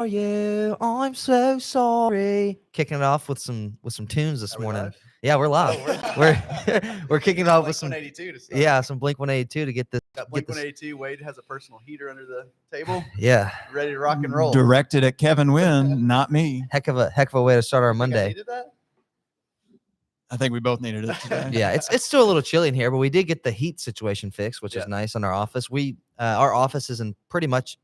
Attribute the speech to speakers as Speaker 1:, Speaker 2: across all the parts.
Speaker 1: are you? I'm so sorry. Kicking it off with some tunes this
Speaker 2: Are we
Speaker 1: morning.
Speaker 2: live?
Speaker 1: Yeah, we're live.
Speaker 2: Oh,
Speaker 1: We're kicking it off with
Speaker 2: Blink
Speaker 1: some
Speaker 2: 182 to start.
Speaker 1: yeah, some Blink 182 to get this.
Speaker 2: Got Blink 182. Wade has a personal heater under the table,
Speaker 1: Yeah,
Speaker 2: ready to rock and roll.
Speaker 3: Directed at Kevin Wynn, not me.
Speaker 1: heck of a way to start our
Speaker 2: I think I
Speaker 1: Monday.
Speaker 2: needed that?
Speaker 3: I think we both needed it today.
Speaker 1: Yeah, it's still a little chilly in here, but we did get the heat situation fixed, which
Speaker 2: Yeah.
Speaker 1: is nice on our office. Our office isn't pretty much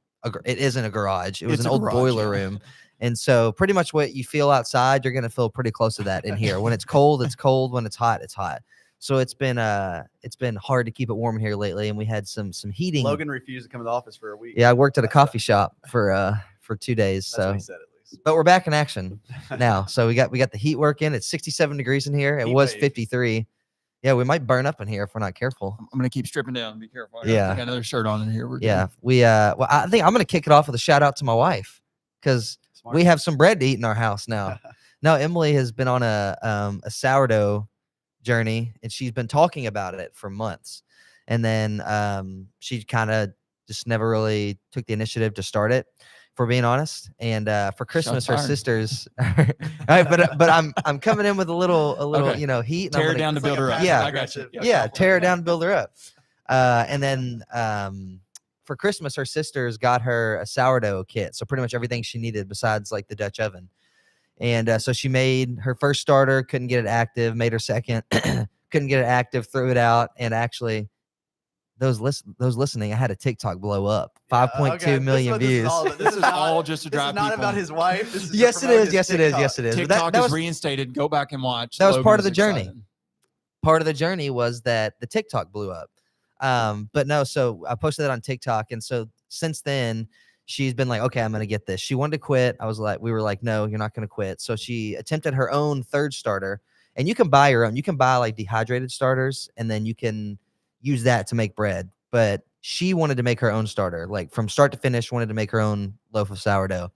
Speaker 1: it isn't a garage. It was
Speaker 3: It's
Speaker 1: an
Speaker 3: a
Speaker 1: old
Speaker 3: garage,
Speaker 1: boiler
Speaker 3: yeah.
Speaker 1: room. And so pretty much what you feel outside, you're gonna feel pretty close to that in here. When it's cold, it's cold. When it's hot, it's hot. So it's been hard to keep it warm here lately, and we had some heating.
Speaker 2: Logan refused to come to the office for a week.
Speaker 1: Yeah, I worked at a coffee shop for 2 days.
Speaker 2: That's what
Speaker 1: So
Speaker 2: he said at least.
Speaker 1: but we're back in action now. So we got the heat working. It's 67 degrees in here. It
Speaker 2: Heat
Speaker 1: was
Speaker 2: wave.
Speaker 1: 53. Yeah, we might burn up in here if we're not careful.
Speaker 3: I'm gonna keep stripping down. Be careful.
Speaker 1: Yeah.
Speaker 3: I got another shirt on in here. We're
Speaker 1: Yeah, well, I think I'm gonna kick it off with a shout out to my wife because
Speaker 2: Smart.
Speaker 1: we have some bread to eat in our house now. Now Emily has been on a sourdough journey, and she's been talking about it for months, and then she kind of just never really took the initiative to start it, for being honest. And for Christmas, her
Speaker 3: fired.
Speaker 1: sisters. All right, but I'm coming in with a little
Speaker 3: Okay.
Speaker 1: heat. And
Speaker 3: Tear
Speaker 1: I'm
Speaker 3: it
Speaker 1: gonna-
Speaker 3: down to
Speaker 2: It's like
Speaker 3: build
Speaker 2: a
Speaker 3: her up.
Speaker 1: Yeah.
Speaker 3: I got you.
Speaker 1: yeah, tear her down, build her up. And then for Christmas, her sisters got her a sourdough kit, so pretty much everything she needed besides like the Dutch oven. And so she made her first starter, couldn't get it active. Made her second, couldn't get it active, threw it out, and actually, those listening, I had a TikTok blow up, 5.2 million views.
Speaker 3: This is all just to
Speaker 2: This
Speaker 3: drive
Speaker 2: is not
Speaker 3: people.
Speaker 2: about his wife. This is to
Speaker 1: Yes, it
Speaker 2: promote
Speaker 1: is.
Speaker 2: his
Speaker 1: Yes, it is.
Speaker 2: TikTok.
Speaker 1: Yes, it is. But
Speaker 3: TikTok
Speaker 1: that
Speaker 3: is
Speaker 1: was
Speaker 3: reinstated. Go back and watch.
Speaker 1: that was
Speaker 3: Logan
Speaker 1: part of
Speaker 3: is
Speaker 1: the journey.
Speaker 3: excited.
Speaker 1: part of the journey was that the TikTok blew up. But no, so I posted that on TikTok. And so since then, she's been like, okay, I'm going to get this. She wanted to quit. We were like, no, you're not going to quit. So she attempted her own third starter, and you can buy your own. You can buy like dehydrated starters, and then you can use that to make bread. But she wanted to make her own starter, like from start to finish, wanted to make her own loaf of sourdough.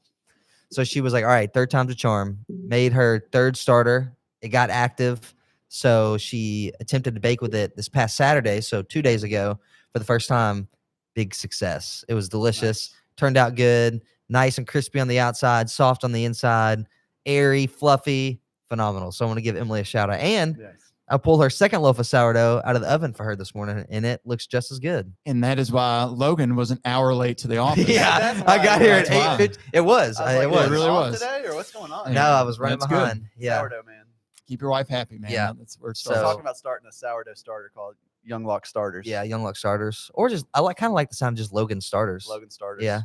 Speaker 1: So she was like, all right, third time's a charm, made her third starter. It got active. So she attempted to bake with it this past Saturday. So 2 days ago, for the first time, big success. It was delicious. Turned out good, nice and crispy on the outside, soft on the inside, airy, fluffy, phenomenal. So I want to give Emily a shout out. And
Speaker 2: Yes.
Speaker 1: I pulled her second loaf of sourdough out of the oven for her this morning, and it looks just as good.
Speaker 3: And that is why Logan was an hour late to the office.
Speaker 2: that's
Speaker 1: I
Speaker 2: why-
Speaker 1: got here at
Speaker 3: that's why.
Speaker 1: 8:50. It was.
Speaker 2: I
Speaker 1: It
Speaker 2: like,
Speaker 1: was.
Speaker 3: It really
Speaker 2: off
Speaker 3: was.
Speaker 2: today, or what's going on?
Speaker 1: No, I was running
Speaker 3: That's good.
Speaker 1: behind. Yeah.
Speaker 2: Sourdough man.
Speaker 3: Keep your wife happy, man.
Speaker 1: Yeah.
Speaker 3: That's where it
Speaker 1: So-
Speaker 2: I was
Speaker 3: starts.
Speaker 2: talking about starting a sourdough starter called Young Lock Starters.
Speaker 1: Yeah, Young Luck starters, or just I kind of like the sound of just Logan starters.
Speaker 2: Logan starters.
Speaker 1: Yeah.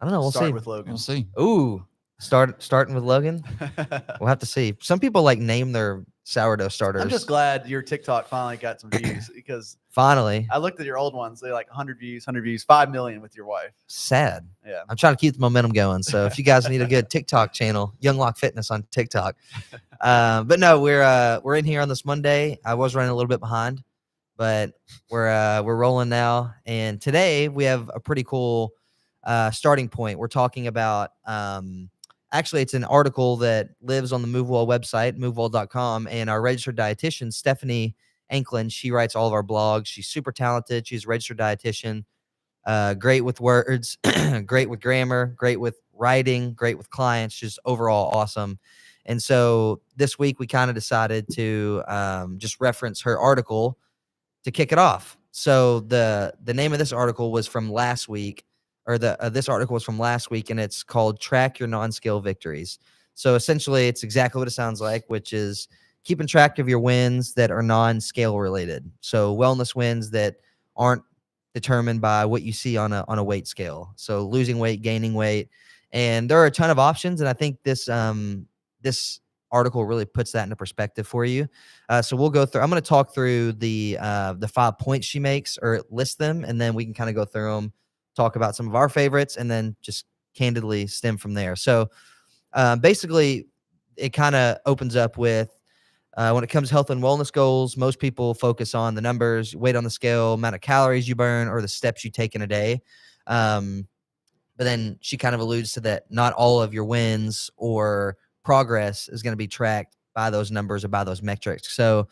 Speaker 1: I don't know. We'll
Speaker 2: Start
Speaker 1: see.
Speaker 2: with Logan.
Speaker 3: We'll see.
Speaker 1: Ooh, starting with Logan. We'll have to see. Some people like name their sourdough starters.
Speaker 2: I'm just glad your TikTok finally got some views because
Speaker 1: Finally.
Speaker 2: I looked at your old ones. They're like 100 views, 5 million with your wife.
Speaker 1: Sad.
Speaker 2: Yeah.
Speaker 1: I'm trying to keep the momentum going. So if you guys need a good TikTok channel, Young Lock Fitness on TikTok. But no, we're in here on this Monday. I was running a little bit behind, but we're rolling now. And today we have a pretty cool starting point. We're talking about actually it's an article that lives on the MoveWell website, movewell.com, and our registered dietitian, Stephanie Anklin, she writes all of our blogs. She's super talented. She's a registered dietitian. Great with words, great with grammar, great with writing, great with clients, just overall awesome. And so this week we kind of decided to just reference her article to kick it off. So the name of this article was from last week, or this article was from last week, and it's called Track Your Non-Scale Victories. So essentially it's exactly what it sounds like, which is keeping track of your wins that are non-scale related. So wellness wins that aren't determined by what you see on a weight scale. So losing weight, gaining weight, and there are a ton of options. And I think this article really puts that into perspective for you. So we'll go through. I'm going to talk through the 5 points she makes, or list them, and then we can kind of go through them, talk about some of our favorites, and then just candidly stem from there. So basically, it kind of opens up with. When it comes to health and wellness goals, most people focus on the numbers, weight on the scale, amount of calories you burn, or the steps you take in a day. But then she kind of alludes to that not all of your wins or progress is going to be tracked by those numbers or by those metrics. So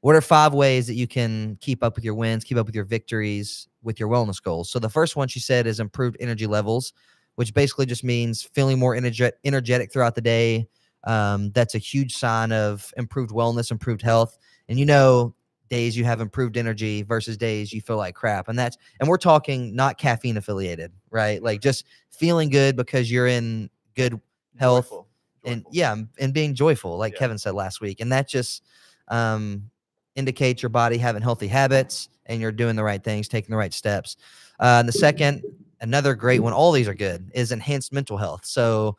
Speaker 1: what are 5 ways that you can keep up with your wins, keep up with your victories with your wellness goals? So the first one she said is improved energy levels, which basically just means feeling more energetic throughout the day. That's a huge sign of improved wellness, improved health. And days you have improved energy versus days you feel like crap. And we're talking not caffeine affiliated, right? Like just feeling good because you're in good health.
Speaker 2: Joyful.
Speaker 1: And being joyful, like
Speaker 2: Yeah.
Speaker 1: Kevin said last week. And that just indicates your body having healthy habits and you're doing the right things, taking the right steps. And the second, another great one, all these are good, is enhanced mental health. So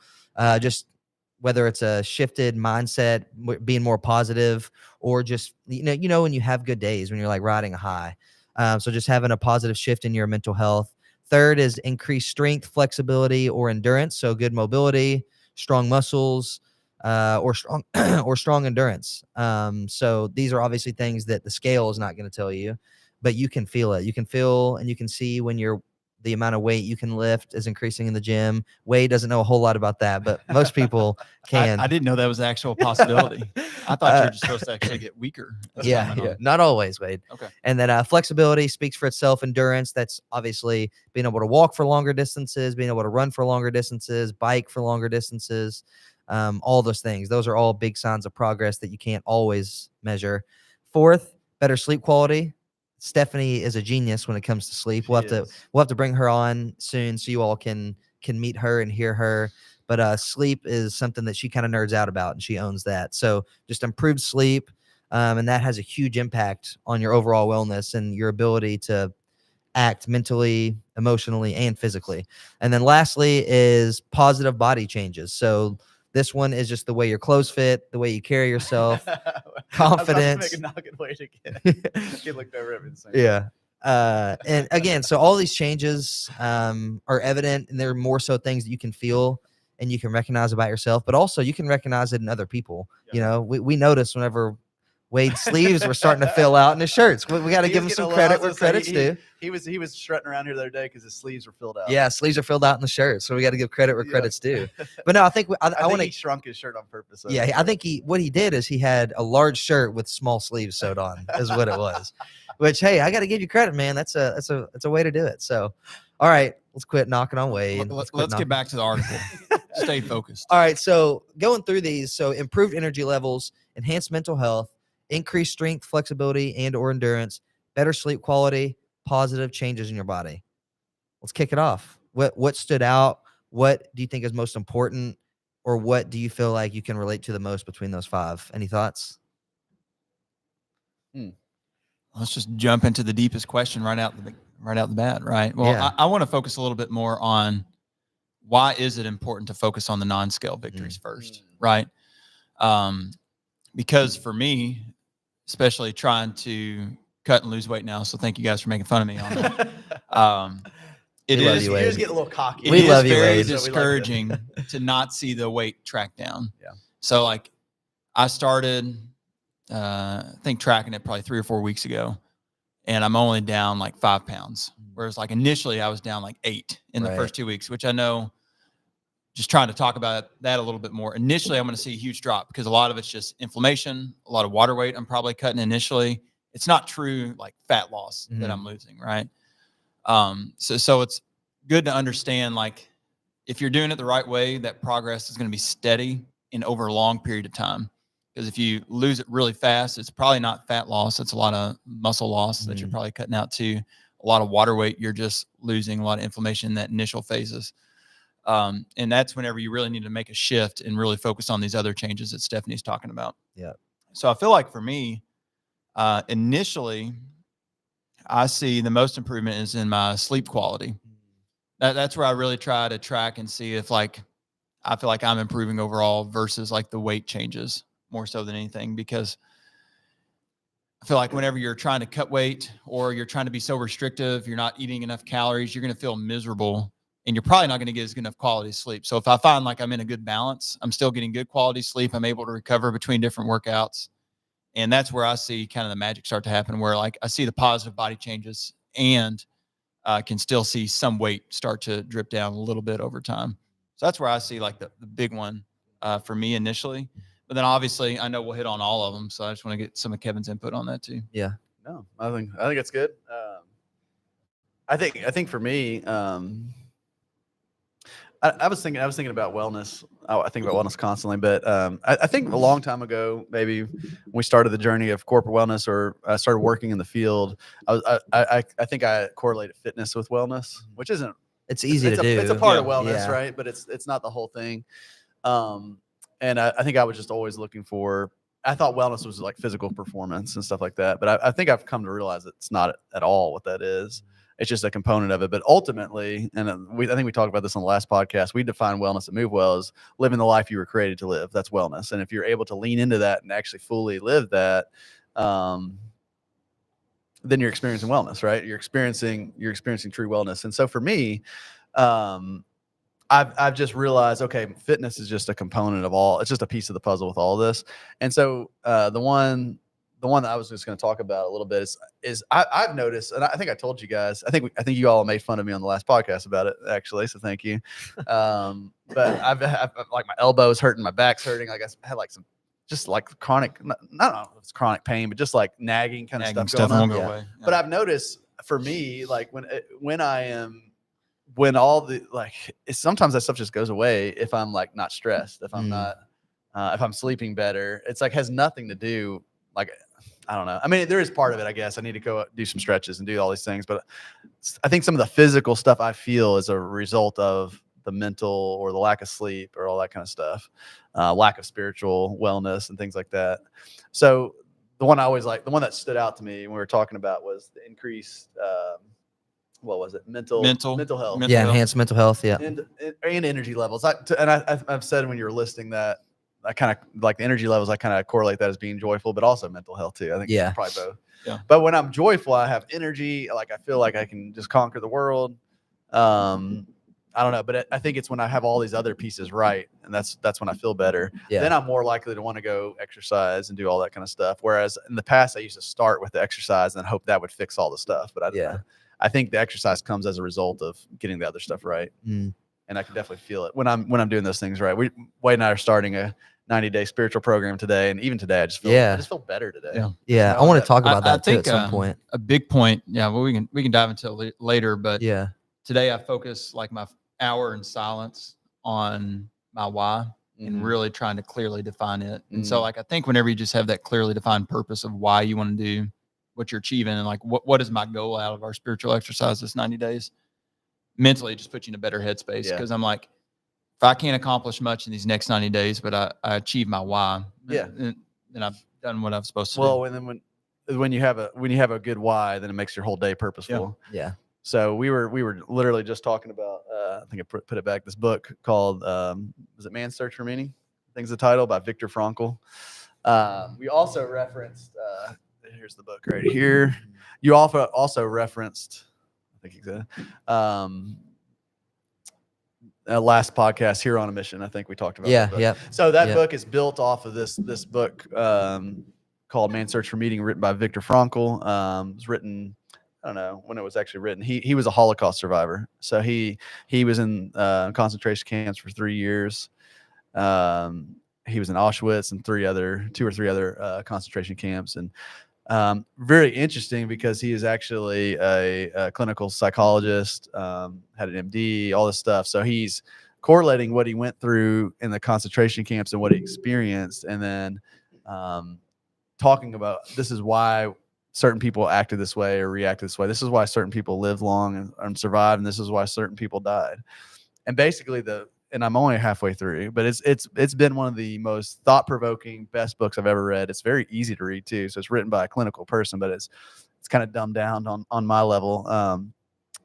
Speaker 1: just whether it's a shifted mindset, being more positive, or just, when you have good days, when you're like riding a high. So just having a positive shift in your mental health. Third is increased strength, flexibility, or endurance. So good mobility, strong muscles, or strong or strong endurance. So these are obviously things that the scale is not going to tell you, but you can feel it. You can feel and you can see when the amount of weight you can lift is increasing in the gym. Wade doesn't know a whole lot about that, but most people can.
Speaker 3: I didn't know that was an actual possibility. I thought you were just supposed to actually get weaker. as time
Speaker 1: Yeah,
Speaker 3: went on.
Speaker 1: not always, Wade.
Speaker 3: Okay.
Speaker 1: And then flexibility speaks for itself. Endurance, that's obviously being able to walk for longer distances, being able to run for longer distances, bike for longer distances, all those things. Those are all big signs of progress that you can't always measure. Fourth, better sleep quality. Stephanie is a genius when it comes to sleep. We'll have to bring her on soon so you all can meet her and hear her. But sleep is something that she kind of nerds out about, and she owns that. So just improved sleep, and that has a huge impact on your overall wellness and your ability to act mentally, emotionally, and physically. And then lastly is positive body changes. So this one is just the way your clothes fit, the way you carry yourself, confidence.
Speaker 2: I was about to make a nugget way to get looked over every single.
Speaker 1: Yeah. And again, so all these changes are evident, and they're more so things that you can feel and you can recognize about yourself, but also you can recognize it in other people.
Speaker 2: Yeah.
Speaker 1: We notice whenever Wade's sleeves were starting to fill out in his shirts. We got to
Speaker 2: He
Speaker 1: give
Speaker 2: was
Speaker 1: him some
Speaker 2: getting a
Speaker 1: credit
Speaker 2: little- I
Speaker 1: where
Speaker 2: was gonna say,
Speaker 1: credit's due.
Speaker 2: He was strutting around here the other day because his sleeves were filled out.
Speaker 1: Yeah, sleeves are filled out in the shirt, so we got to give credit where
Speaker 2: Yeah.
Speaker 1: credit's due. But no, I think I
Speaker 2: I
Speaker 1: want
Speaker 2: think he
Speaker 1: to.
Speaker 2: shrunk his shirt on purpose. though.
Speaker 1: Yeah, I think what he did is he had a large shirt with small sleeves sewed on, is what it was. Which, hey, I got to give you credit, man. That's a way to do it. So, all right, let's quit knocking on Wade.
Speaker 3: Let's
Speaker 1: quit
Speaker 3: get back to the article. Stay focused.
Speaker 1: All right, so going through these, so improved energy levels, enhanced mental health, increased strength, flexibility, and or endurance, better sleep quality, positive changes in your body. Let's kick it off. What stood out? What do you think is most important, or what do you feel like you can relate to the most between those five? Any thoughts?
Speaker 3: Let's just jump into the deepest question right out the bat, right? Well,
Speaker 1: Yeah.
Speaker 3: I want to focus a little bit more on why is it important to focus on the non-scale victories first, right? Because for me, especially trying to cut and lose weight now, so thank you guys for making fun of me on that. It
Speaker 1: We love
Speaker 3: is
Speaker 1: you,
Speaker 2: You're
Speaker 1: Wade.
Speaker 2: just getting a little cocky.
Speaker 3: it
Speaker 1: We
Speaker 3: is
Speaker 1: love you,
Speaker 3: very
Speaker 1: Wade.
Speaker 3: discouraging to not see the weight track down.
Speaker 2: Yeah.
Speaker 3: So like I started, I think tracking it probably 3 or 4 weeks ago, and I'm only down like 5 pounds. Whereas like initially I was down like 8 in the
Speaker 1: Right.
Speaker 3: first 2 weeks, which I know, just trying to talk about that a little bit more. Initially, I'm going to see a huge drop because a lot of it's just inflammation, a lot of water weight I'm probably cutting initially. It's not true like fat loss that I'm losing, right? So it's good to understand, like, if you're doing it the right way, that progress is going to be steady and over a long period of time. Because if you lose it really fast, it's probably not fat loss. It's a lot of muscle loss that you're probably cutting out too. A lot of water weight, you're just losing a lot of inflammation in that initial phases. And that's whenever you really need to make a shift and really focus on these other changes that Stephanie's talking about.
Speaker 1: Yeah.
Speaker 3: So I feel like for me, initially, I see the most improvement is in my sleep quality. That's where I really try to track and see if like I feel like I'm improving overall versus like the weight changes more so than anything, because I feel like whenever you're trying to cut weight or you're trying to be so restrictive, you're not eating enough calories, you're going to feel miserable and you're probably not going to get as good enough quality sleep. So if I find like I'm in a good balance, I'm still getting good quality sleep, I'm able to recover between different workouts. And that's where I see kind of the magic start to happen, where like I see the positive body changes and can still see some weight start to drip down a little bit over time. So that's where I see like the big one for me initially. But then obviously I know we'll hit on all of them. So I just want to get some of Kevin's input on that too.
Speaker 1: Yeah.
Speaker 2: No, I think it's good. I think for me, I was thinking about wellness. I think about wellness constantly, but I think a long time ago, maybe when we started the journey of corporate wellness, or I started working in the field, I think I correlated fitness with wellness, which isn't.
Speaker 1: It's easy to do.
Speaker 2: It's a part of
Speaker 3: Yeah.
Speaker 2: wellness,
Speaker 1: Yeah.
Speaker 2: right? But it's not the whole thing. And I think I was just always looking for. I thought wellness was like physical performance and stuff like that, but I think I've come to realize that it's not at all what that is. It's just a component of it. But ultimately, and I think we talked about this on the last podcast, we define wellness at MoveWell as living the life you were created to live. That's wellness. And if you're able to lean into that and actually fully live that, then you're experiencing wellness, right? You're experiencing true wellness. And so for me, I've just realized, okay, fitness is just a component of all. It's just a piece of the puzzle with all this. And so the one that I was just going to talk about a little bit is I've noticed, and I think I told you guys, I think you all made fun of me on the last podcast about it, actually. So thank you. But I've like my elbows hurting, my back's hurting. Like I had like some just like chronic, not know if it's chronic pain, but just like nagging kind of stuff going on.
Speaker 3: won't go
Speaker 1: Yeah.
Speaker 3: away.
Speaker 2: But I've noticed for me, like when all the sometimes that stuff just goes away if I'm like not stressed, if I'm not, if I'm sleeping better. It's like has nothing to do. Like, I don't know. I mean, there is part of it, I guess. I need to go do some stretches and do all these things, but I think some of the physical stuff I feel is a result of the mental or the lack of sleep or all that kind of stuff, lack of spiritual wellness and things like that. So the one that stood out to me when we were talking about was the increased, what was it? Mental health.
Speaker 1: Yeah, enhanced mental health. Yeah.
Speaker 2: And energy levels. I've said when you were listing that, I kind of like the energy levels. I kind of correlate that as being joyful, but also mental health too. I think
Speaker 1: Yeah.
Speaker 2: probably both.
Speaker 3: Yeah.
Speaker 2: But when I'm joyful, I have energy. Like I feel like I can just conquer the world. I don't know, but I think it's when I have all these other pieces right, and that's when I feel better.
Speaker 1: Yeah.
Speaker 2: Then I'm more likely to want to go exercise and do all that kind of stuff. Whereas in the past, I used to start with the exercise and hope that would fix all the stuff. But I think the exercise comes as a result of getting the other stuff right.
Speaker 1: Mm.
Speaker 2: And I can definitely feel it when I'm doing those things right. Wade and I are starting a 90-day spiritual program today, and even today, I just feel better today.
Speaker 3: Yeah.
Speaker 1: Yeah.
Speaker 2: know,
Speaker 1: I want to
Speaker 2: that-
Speaker 1: talk about
Speaker 3: I
Speaker 1: that too
Speaker 3: think,
Speaker 1: at some point.
Speaker 3: A big point. Yeah. Well, we can dive into it later, but
Speaker 1: Yeah.
Speaker 3: today I focus like my hour in silence on my why and really trying to clearly define it. And so like, I think whenever you just have that clearly defined purpose of why you want to do what you're achieving and like, what is my goal out of our spiritual exercise this 90 days, mentally it just puts you in a better headspace.
Speaker 2: Yeah.
Speaker 3: Cause I'm like, if I can't accomplish much in these next 90 days, but I achieve my why, then I've done what I'm supposed to do.
Speaker 2: Well, and then when you have a good why, then it makes your whole day purposeful.
Speaker 1: Yeah.
Speaker 2: So we were literally just talking about, I think I put it back, this book called, was it Man's Search for Meaning? I think it's the title, by Viktor Frankl. We also referenced, here's the book right here. You also referenced, I think you said, last podcast, Here on a Mission. I think we talked about that book.
Speaker 1: Yeah.
Speaker 2: So that
Speaker 1: Yeah.
Speaker 2: book is built off of this book called Man's Search for Meaning, written by Viktor Frankl. It was written, I don't know when it was actually written. He was a Holocaust survivor. So he was in concentration camps for 3 years. He was in Auschwitz and 2 or 3 other concentration camps. And very interesting because he is actually a clinical psychologist, had an MD, all this stuff. So he's correlating what he went through in the concentration camps and what he experienced, and then talking about this is why certain people acted this way or reacted this way. This is why certain people lived long and survived, and this is why certain people died. And basically and I'm only halfway through, but it's been one of the most thought-provoking, best books I've ever read. It's very easy to read too. So it's written by a clinical person, but it's kind of dumbed down on my level.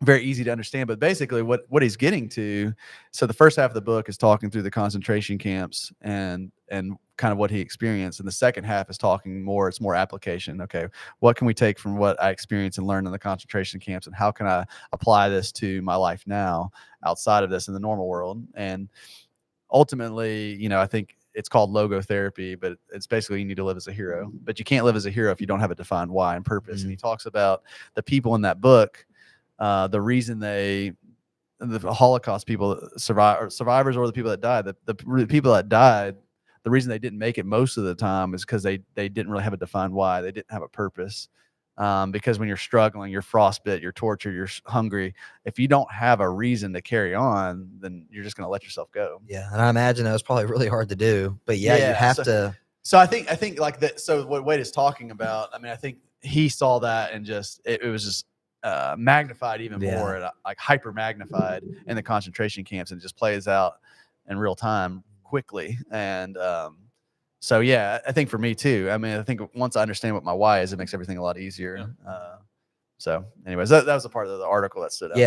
Speaker 2: Very easy to understand, but basically what he's getting to. So the first half of the book is talking through the concentration camps and kind of what he experienced. And the second half is it's more application. Okay, what can we take from what I experienced and learned in the concentration camps, and how can I apply this to my life now outside of this in the normal world? And ultimately, I think it's called logotherapy, but it's basically you need to live as a hero. But you can't live as a hero if you don't have a defined why and purpose.
Speaker 1: Mm-hmm.
Speaker 2: And he talks about the people in that book, the reason the Holocaust people survivors, or the people that died, the people that died, the reason they didn't make it most of the time is because they didn't really have a defined why. They didn't have a purpose. Because when you're struggling, you're frostbit, you're tortured, you're hungry. If you don't have a reason to carry on, then you're just going to let yourself go.
Speaker 1: Yeah, and I imagine that was probably really hard to do. But yeah, you have to.
Speaker 2: So I think like that. So what Wade is talking about, I mean, I think he saw that and just it was just magnified even more, like hyper magnified in the concentration camps, and it just plays out in real time quickly. And so yeah, I think for me too. I mean, I think once I understand what my why is, it makes everything a lot easier. So, anyways, that was a part of the article that stood out.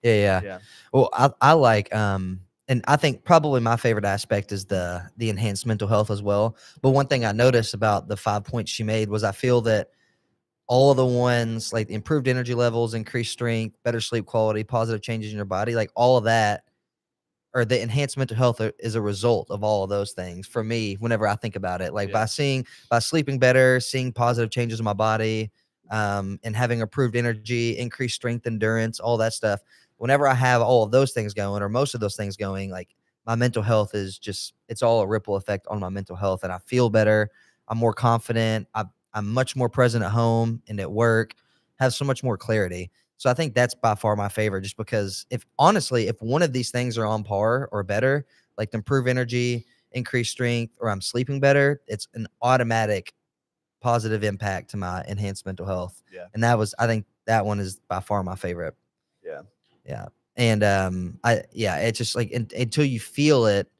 Speaker 1: Yeah. Well, I like and I think probably my favorite aspect is the enhanced mental health as well. But one thing I noticed about the 5 points she made was I feel that all of the ones like improved energy levels, increased strength, better sleep quality, positive changes in your body, like all of that, or the enhanced mental health is a result of all of those things for me whenever I think about it. Like by sleeping better, seeing positive changes in my body, and having improved energy, increased strength, endurance, all that stuff. Whenever I have all of those things going, or most of those things going, like my mental health is just, it's all a ripple effect on my mental health, and I feel better. I'm more confident. I'm much more present at home and at work, have so much more clarity. So I think that's by far my favorite, just because if one of these things are on par or better, like the improve energy, increase strength, or I'm sleeping better, it's an automatic positive impact to my enhanced mental health.
Speaker 2: Yeah.
Speaker 1: And I think that one is by far my favorite.
Speaker 2: Yeah.
Speaker 1: Yeah. And it's just like until you feel it,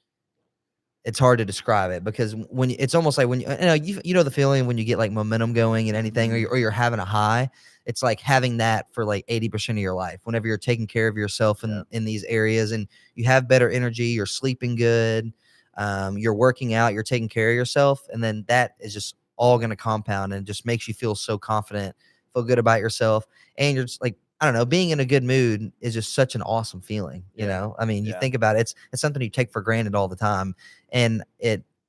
Speaker 1: it's hard to describe it, because when it's almost like when you know the feeling when you get like momentum going in anything, or you're having a high. It's like having that for like 80% of your life. Whenever you're taking care of yourself in these areas, and you have better energy, you're sleeping good, you're working out, you're taking care of yourself, and then that is just all going to compound and just makes you feel so confident, feel good about yourself, and you're just like, I don't know, being in a good mood is just such an awesome feeling. You know, I mean, you think about it, it's something you take for granted all the time. And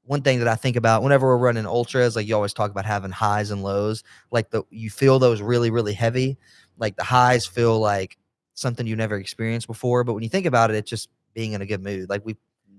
Speaker 1: one thing that I think about whenever we're running ultras, like you always talk about having highs and lows, like you feel those really, really heavy, like the highs feel like something you never experienced before. But when you think about it, it's just being in a good mood. Like we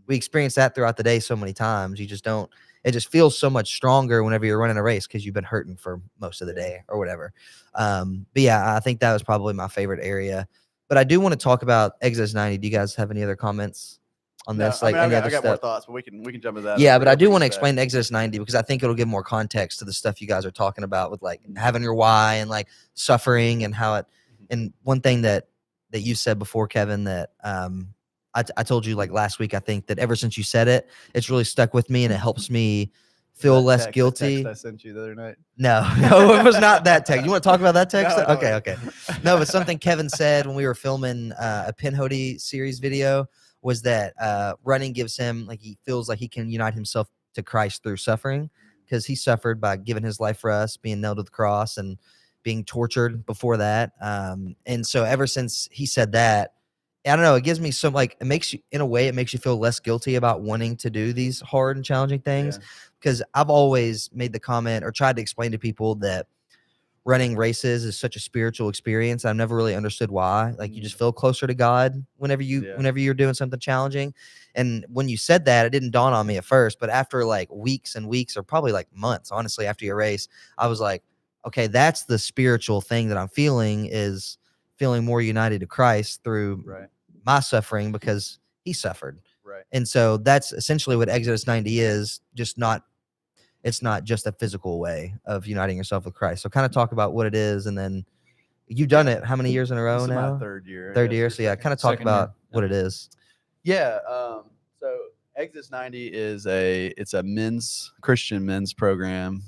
Speaker 1: experience that throughout the day so many times. You just don't, it just feels so much stronger whenever you're running a race, because you've been hurting for most of the day or whatever. But yeah, I think that was probably my favorite area. But I do want to talk about Exodus 90. Do you guys have any other comments on this?
Speaker 2: Like I got more thoughts, but we can jump into that.
Speaker 1: Yeah, but I do want to explain Exodus 90, because I think it'll give more context to the stuff you guys are talking about with like having your why and like suffering and how it. And one thing that you said before, Kevin, that I told you like last week, I think that ever since you said it, it's really stuck with me, and it helps me feel less guilty.
Speaker 2: Text I sent you the other night.
Speaker 1: No, it was not that text. You want to talk about that text? No, okay. No, but something Kevin said when we were filming a Pinhoti series video was that running gives him, like, he feels like he can unite himself to Christ through suffering, because he suffered by giving his life for us, being nailed to the cross and being tortured before that. And so ever since he said that, I don't know, it gives me some, like, it makes you, in a way, it makes you feel less guilty about wanting to do these hard and challenging things. Because I've always made the comment or tried to explain to people that running races is such a spiritual experience. I've never really understood why. Like, you just feel closer to God whenever you're doing something challenging. And when you said that, it didn't dawn on me at first, but after like weeks and weeks, or probably like months, honestly, after your race, I was like, okay, that's the spiritual thing that I'm feeling, is feeling more united to Christ through my suffering, because he suffered.
Speaker 2: Right.
Speaker 1: And so that's essentially what Exodus 90 is, it's not just a physical way of uniting yourself with Christ. So kind of talk about what it is, and then you've done it how many years in a row now?
Speaker 2: My third year.
Speaker 1: So yeah, kind of talk about what it is.
Speaker 2: Yeah. So Exodus 90 is a Christian men's program.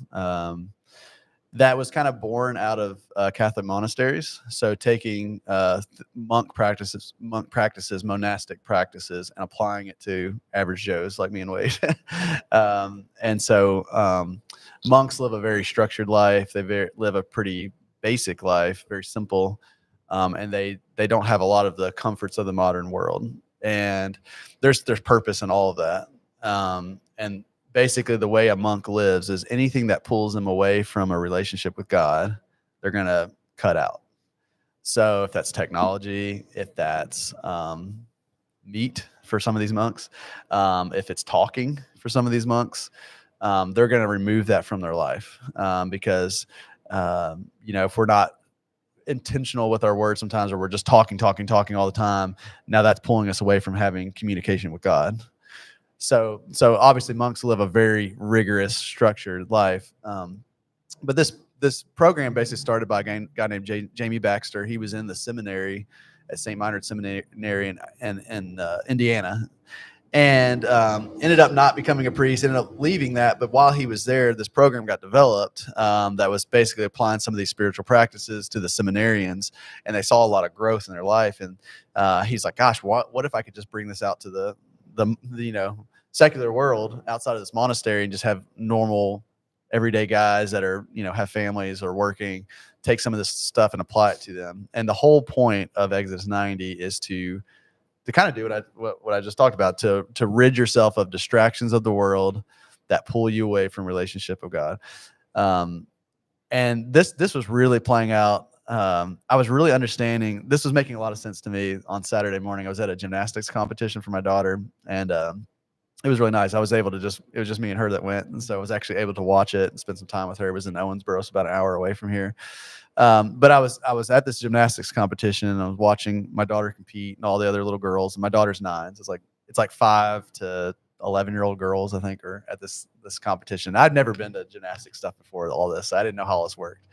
Speaker 2: That was kind of born out of Catholic monasteries. So taking monk practices, monastic practices, and applying it to average Joes like me and Wade. And so monks live a very structured life. They live a pretty basic life, very simple, and they don't have a lot of the comforts of the modern world. And there's purpose in all of that. And basically, the way a monk lives is anything that pulls them away from a relationship with God, they're going to cut out. So if that's technology, if that's meat for some of these monks, if it's talking for some of these monks, they're going to remove that from their life, because if we're not intentional with our words sometimes, or we're just talking all the time, now that's pulling us away from having communication with God. So obviously monks live a very rigorous, structured life. But this program basically started by a guy named Jamie Baxter. He was in the seminary at St. Meinrad Seminary in Indiana, and ended up not becoming a priest, ended up leaving that. But while he was there, this program got developed that was basically applying some of these spiritual practices to the seminarians, and they saw a lot of growth in their life. And he's like, gosh, what if I could just bring this out to the secular world outside of this monastery and just have normal everyday guys that are, have families or working, take some of this stuff and apply it to them. And the whole point of Exodus 90 is to kind of do what I just talked about, to rid yourself of distractions of the world that pull you away from relationship with God. And this was really playing out. I was really understanding, this was making a lot of sense to me on Saturday morning. I was at a gymnastics competition for my daughter, and it was really nice. I was able to it was just me and her that went. And so I was actually able to watch it and spend some time with her. It was in Owensboro, so about an hour away from here. But I was at this gymnastics competition, and I was watching my daughter compete and all the other little girls. And my daughter's 9. So it's like 5 to 11-year-old girls, I think, are at this competition. I'd never been to gymnastics stuff before all this. I didn't know how all this worked.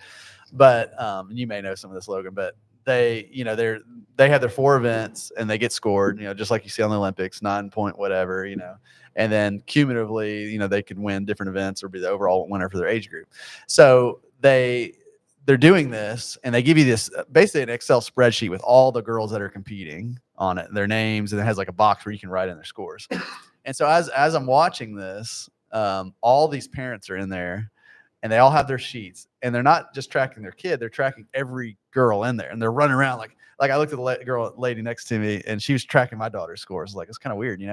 Speaker 2: But you may know some of this, Logan, but they have their 4 events and they get scored, just like you see on the Olympics, 9 point whatever, and then cumulatively, they could win different events or be the overall winner for their age group. So they're doing this, and they give you this basically an Excel spreadsheet with all the girls that are competing on it, their names, and it has like a box where you can write in their scores. And so as I'm watching this, all these parents are in there, and they all have their sheets, and they're not just tracking their kid, they're tracking every girl in there, and they're running around like I looked at the lady next to me, and she was tracking my daughter's scores. Like, it's kind of weird,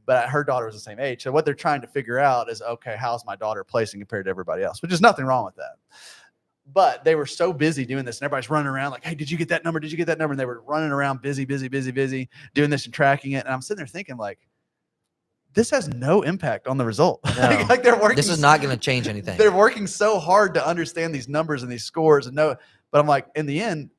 Speaker 2: but her daughter was the same age. So what they're trying to figure out is, okay, how's my daughter placing compared to everybody else, which is nothing wrong with that. But they were so busy doing this, and everybody's running around like, hey, did you get that number? Did you get that number? And they were running around busy, doing this and tracking it. And I'm sitting there thinking, like, this has no impact on the result.
Speaker 1: No.
Speaker 2: Like they're working.
Speaker 1: This is not going to change anything.
Speaker 2: They're working so hard to understand these numbers and these scores and know. But I'm like, in the end,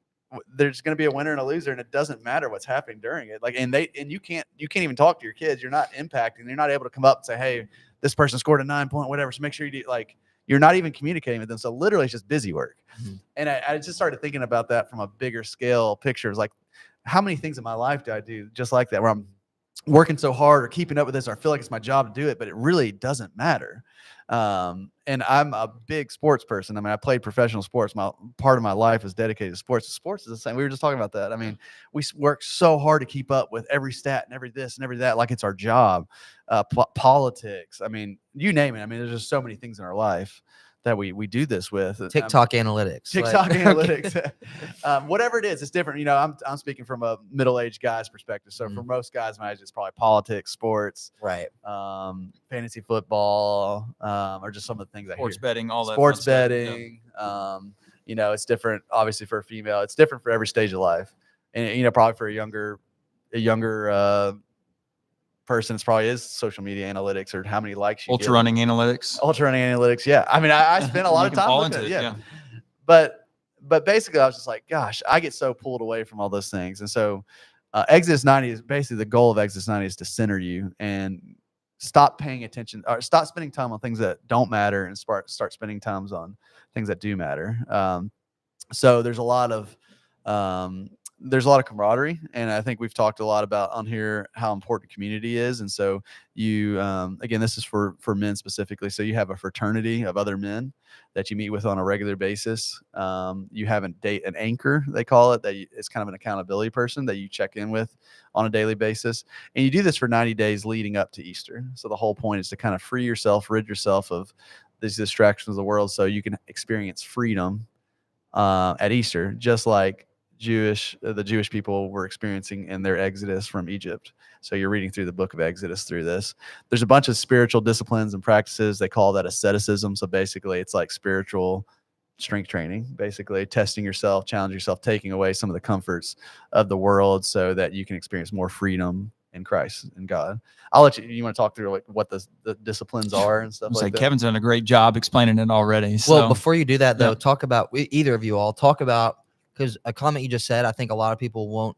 Speaker 2: there's going to be a winner and a loser, and it doesn't matter what's happening during it. Like, and you can't even talk to your kids. You're not impacting. You're not able to come up and say, hey, this person scored a 9 point, whatever. So make sure you do, like, you're not even communicating with them. So literally it's just busy work. Mm-hmm. And I just started thinking about that from a bigger scale picture. It's like, how many things in my life do I do just like that, where I'm working so hard or keeping up with this, or I feel like it's my job to do it, but it really doesn't matter. And I'm a big sports person. I mean, I played professional sports. Part of my life is dedicated to sports. Sports is the same. We were just talking about that. I mean, we work so hard to keep up with every stat and every this and every that, like it's our job. Politics. I mean, you name it. I mean, there's just so many things in our life that we do this with.
Speaker 1: TikTok analytics.
Speaker 2: Analytics. Whatever it is, it's different. I'm speaking from a middle-aged guy's perspective. So for most guys my age, it's probably politics, sports,
Speaker 1: right?
Speaker 2: Fantasy football, or just some of the things
Speaker 3: sports betting, all that.
Speaker 2: Sports betting. Yeah. It's different. Obviously, for a female, it's different for every stage of life, and probably for a younger person, it's probably is social media analytics or how many likes you
Speaker 3: Ultra running analytics.
Speaker 2: Yeah. I mean, I spent a lot of time with it. Yeah. But basically I was just like, gosh, I get so pulled away from all those things. And so Exodus 90 is basically, the goal of Exodus 90 is to center you and stop paying attention, or stop spending time on things that don't matter and start spending times on things that do matter. So there's a lot of camaraderie, and I think we've talked a lot about on here how important community is. And so you, again, this is for men specifically. So you have a fraternity of other men that you meet with on a regular basis. You have an anchor, they call it, it's kind of an accountability person that you check in with on a daily basis. And you do this for 90 days leading up to Easter. So the whole point is to kind of rid yourself of these distractions of the world, so you can experience freedom at Easter, just like the Jewish people were experiencing in their exodus from Egypt. So you're reading through the book of Exodus through this. There's a bunch of spiritual disciplines and practices. They call that asceticism. So basically it's like spiritual strength training, basically testing yourself, challenging yourself, taking away some of the comforts of the world so that you can experience more freedom in Christ and God. I'll let you. You want to talk through like what the disciplines are and stuff
Speaker 3: It's
Speaker 2: like that?
Speaker 3: Kevin's done a great job explaining it already. So,
Speaker 1: Well, before you do that, though,
Speaker 3: yeah.
Speaker 1: talk about either of you all talk about, because a comment you just said, I think a lot of people won't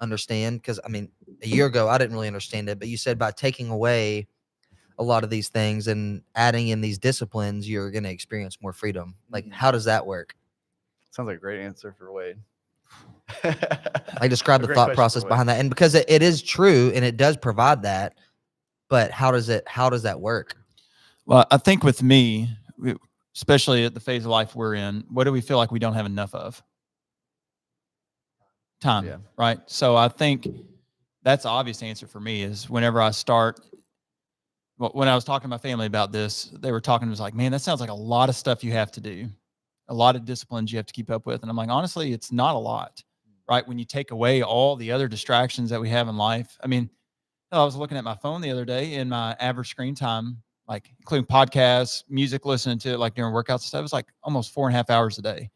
Speaker 1: understand. Because I mean, a year ago, I didn't really understand it, but you said by taking away a lot of these things and adding in these disciplines, you're going to experience more freedom. Like,
Speaker 2: Mhm.
Speaker 1: how does that work?
Speaker 2: Sounds like a great answer for Wade.
Speaker 1: Like, describe
Speaker 2: A
Speaker 1: the
Speaker 2: great
Speaker 1: thought
Speaker 2: question
Speaker 1: process
Speaker 2: for Wade.
Speaker 1: behind that, and because it is true and it does provide that, but how does that work?
Speaker 3: Well, I think with me, especially at the phase of life we're in, what do we feel like we don't have enough of? Time,
Speaker 2: Yeah.
Speaker 3: right? So I think that's the obvious answer for me is whenever I start. When I was talking to my family about this, they were talking, it was like, man, that sounds like a lot of stuff you have to do, a lot of disciplines you have to keep up with. And I'm like, honestly, it's not a lot, right? When you take away all the other distractions that we have in life. I mean, I was looking at my phone the other day and my average screen time, like including podcasts, music, listening to it, like during workouts and stuff, it was like almost 4.5 hours a day.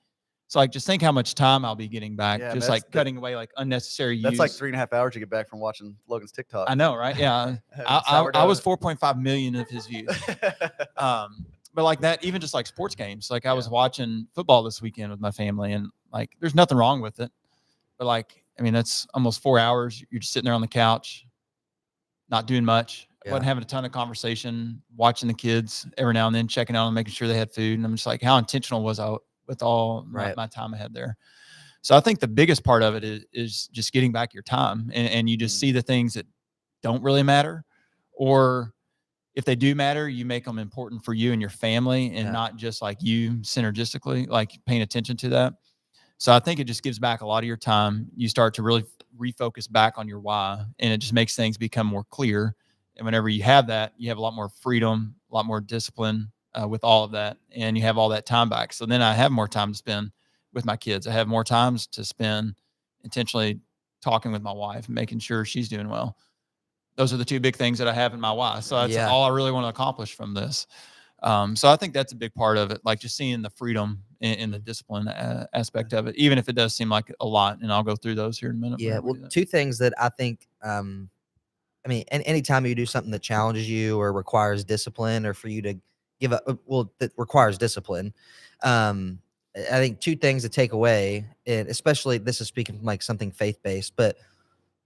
Speaker 3: So like, just think how much time I'll be getting back,
Speaker 2: Yeah,
Speaker 3: just
Speaker 2: man,
Speaker 3: like cutting away like unnecessary use.
Speaker 2: That's like 3.5 hours to get back from watching Logan's TikTok.
Speaker 3: I know, right? Yeah. I was 4.5 million of his views. But like that, even just like sports games, like I was watching football this weekend with my family and like, there's nothing wrong with it. But like, I mean, that's almost 4 hours. You're just sitting there on the couch, not doing much.
Speaker 1: Yeah.
Speaker 3: Wasn't having a ton of conversation, watching the kids every now and then, checking on them, making sure they had food. And I'm just like, how intentional was I with all my time I had there? So I think the biggest part of it is just getting back your time and you just see the things that don't really matter, or if they do matter, you make them important for you and your family and not just like you synergistically, like paying attention to that. So I think it just gives back a lot of your time. You start to really refocus back on your why, and it just makes things become more clear. And whenever you have that, you have a lot more freedom, a lot more discipline with all of that, and you have all that time back. So then I have more time to spend with my kids. I have more times to spend intentionally talking with my wife, making sure she's doing well. Those are the two big things that I have in my why. So that's all I really want to accomplish from this. So I think that's a big part of it, like just seeing the freedom in the discipline aspect of it, even if it does seem like a lot. And I'll go through those here in a minute.
Speaker 1: Yeah. Well, two things that I think, I mean, anytime you do something that challenges you or requires discipline, or for you to give up, that requires discipline. I think two things to take away, and especially this is speaking from like something faith-based, but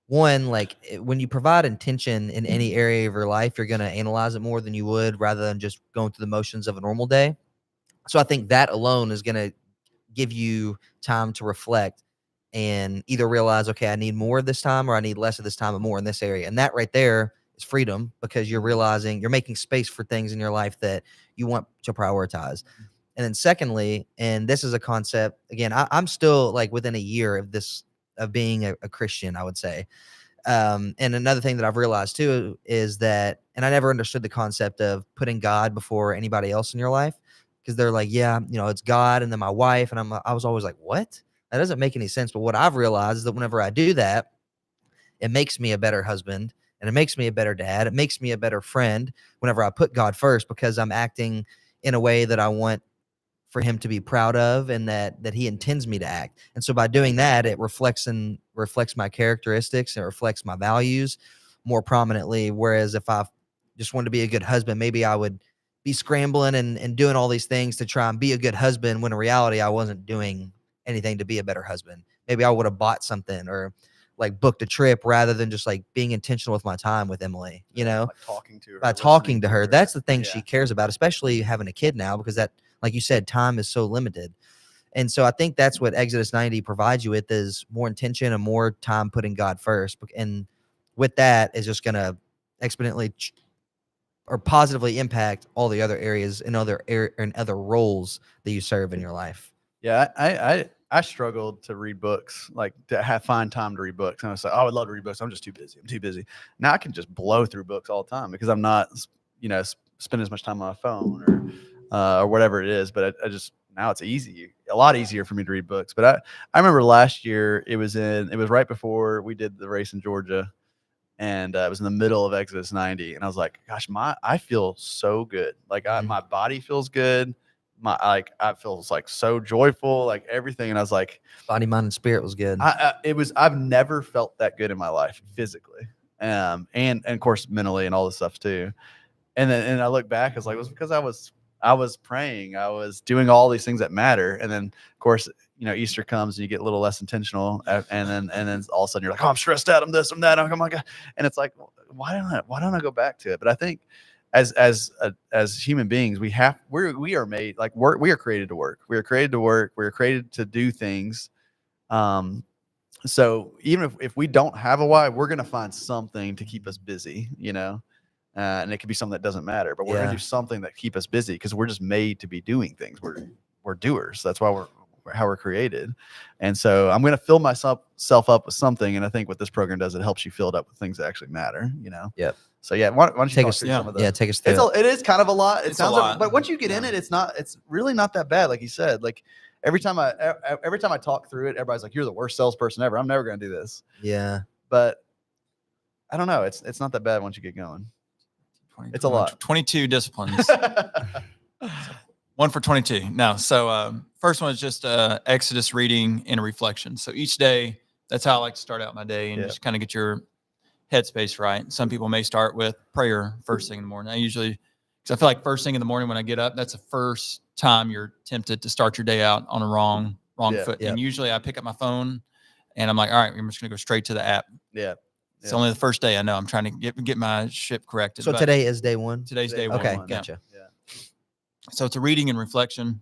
Speaker 1: one, like when you provide intention in any area of your life, you're going to analyze it more than you would rather than just going through the motions of a normal day. So I think that alone is going to give you time to reflect and either realize, okay, I need more of this time or I need less of this time and more in this area. And that right there is freedom, because you're realizing you're making space for things in your life that you want to prioritize. And then secondly, and this is a concept, again, I'm still like within a year of this, of being a Christian, I would say. And another thing that I've realized too is that, and I never understood the concept of putting God before anybody else in your life, because they're like, yeah, you know, it's God and then my wife. And I was always like, what? That doesn't make any sense. But what I've realized is that whenever I do that, it makes me a better husband and it makes me a better dad. It makes me a better friend whenever I put God first, because I'm acting in a way that I want for him to be proud of and that he intends me to act. And so by doing that, it reflects my characteristics and reflects my values more prominently. Whereas if I just wanted to be a good husband, maybe I would be scrambling and doing all these things to try and be a good husband, when in reality I wasn't doing anything to be a better husband. Maybe I would have bought something or like booked a trip rather than just like being intentional with my time with Emily, you know,
Speaker 2: like talking to her,
Speaker 1: by talking to her.
Speaker 2: her.
Speaker 1: That's the thing she cares about, especially having a kid now, because that, like you said, time is so limited. And so I think that's what Exodus 90 provides you with, is more intention and more time putting God first. And with that is just going to exponentially or positively impact all the other areas and other roles that you serve in your life.
Speaker 2: Yeah, I struggled to read books, like to find time to read books. And I was like, oh, I would love to read books. I'm just too busy. I'm too busy. Now I can just blow through books all the time because I'm not, you know, spending as much time on my phone or whatever it is. But I just, now it's a lot easier for me to read books. But I remember last year it was right before we did the race in Georgia, and it was in the middle of Exodus 90, and I was like, gosh, I feel so good. Like my body feels good. I feel like so joyful, like everything. And I was like,
Speaker 1: body, mind, and spirit was good.
Speaker 2: I've never felt that good in my life physically. and of course mentally and all this stuff too. And I look back, it's like, it was because I was praying, I was doing all these things that matter. And then of course, Easter comes and you get a little less intentional, and then all of a sudden you're like, oh, I'm stressed out, I'm this, I'm that, oh my God. And it's like, why don't I go back to it? But I think as human beings, we are made, like, we are created to work. We are created to work. We are created to do things. So even if we don't have a why, we're going to find something to keep us busy, and it could be something that doesn't matter, but we're going to do something that keep us busy because we're just made to be doing things. We're doers. That's why how we're created. And so I'm going to fill myself up with something. And I think what this program does, it helps you fill it up with things that actually matter,
Speaker 1: Yep.
Speaker 2: So yeah, why don't you
Speaker 1: Take
Speaker 2: talk
Speaker 1: us
Speaker 2: through
Speaker 3: yeah.
Speaker 2: some of the,
Speaker 1: Yeah, take us through.
Speaker 2: it is kind of a lot. It
Speaker 3: It's a
Speaker 2: sounds
Speaker 3: lot.
Speaker 2: but once you get in it, it's really not that bad. Like you said, like every time I talk through it, everybody's like, you're the worst salesperson ever. I'm never going to do this.
Speaker 1: Yeah.
Speaker 2: But I don't know. It's not that bad once you get going. It's a lot.
Speaker 3: 22 disciplines. 1 for 22. No. So first one is just Exodus reading and a reflection. So each day, that's how I like to start out my day and just kind of get your headspace right. Some people may start with prayer first thing in the morning. I usually, because I feel like first thing in the morning when I get up, that's the first time you're tempted to start your day out on a wrong foot.
Speaker 1: Yeah.
Speaker 3: And usually I pick up my phone and I'm like, all right, I'm just going to go straight to the app.
Speaker 2: Yeah.
Speaker 3: It's only the first day. I know I'm trying to get my ship corrected.
Speaker 1: So
Speaker 3: but
Speaker 1: today is day one.
Speaker 3: today's day one.
Speaker 1: Okay,
Speaker 3: Yeah.
Speaker 1: gotcha.
Speaker 2: Yeah.
Speaker 3: So it's a reading and reflection.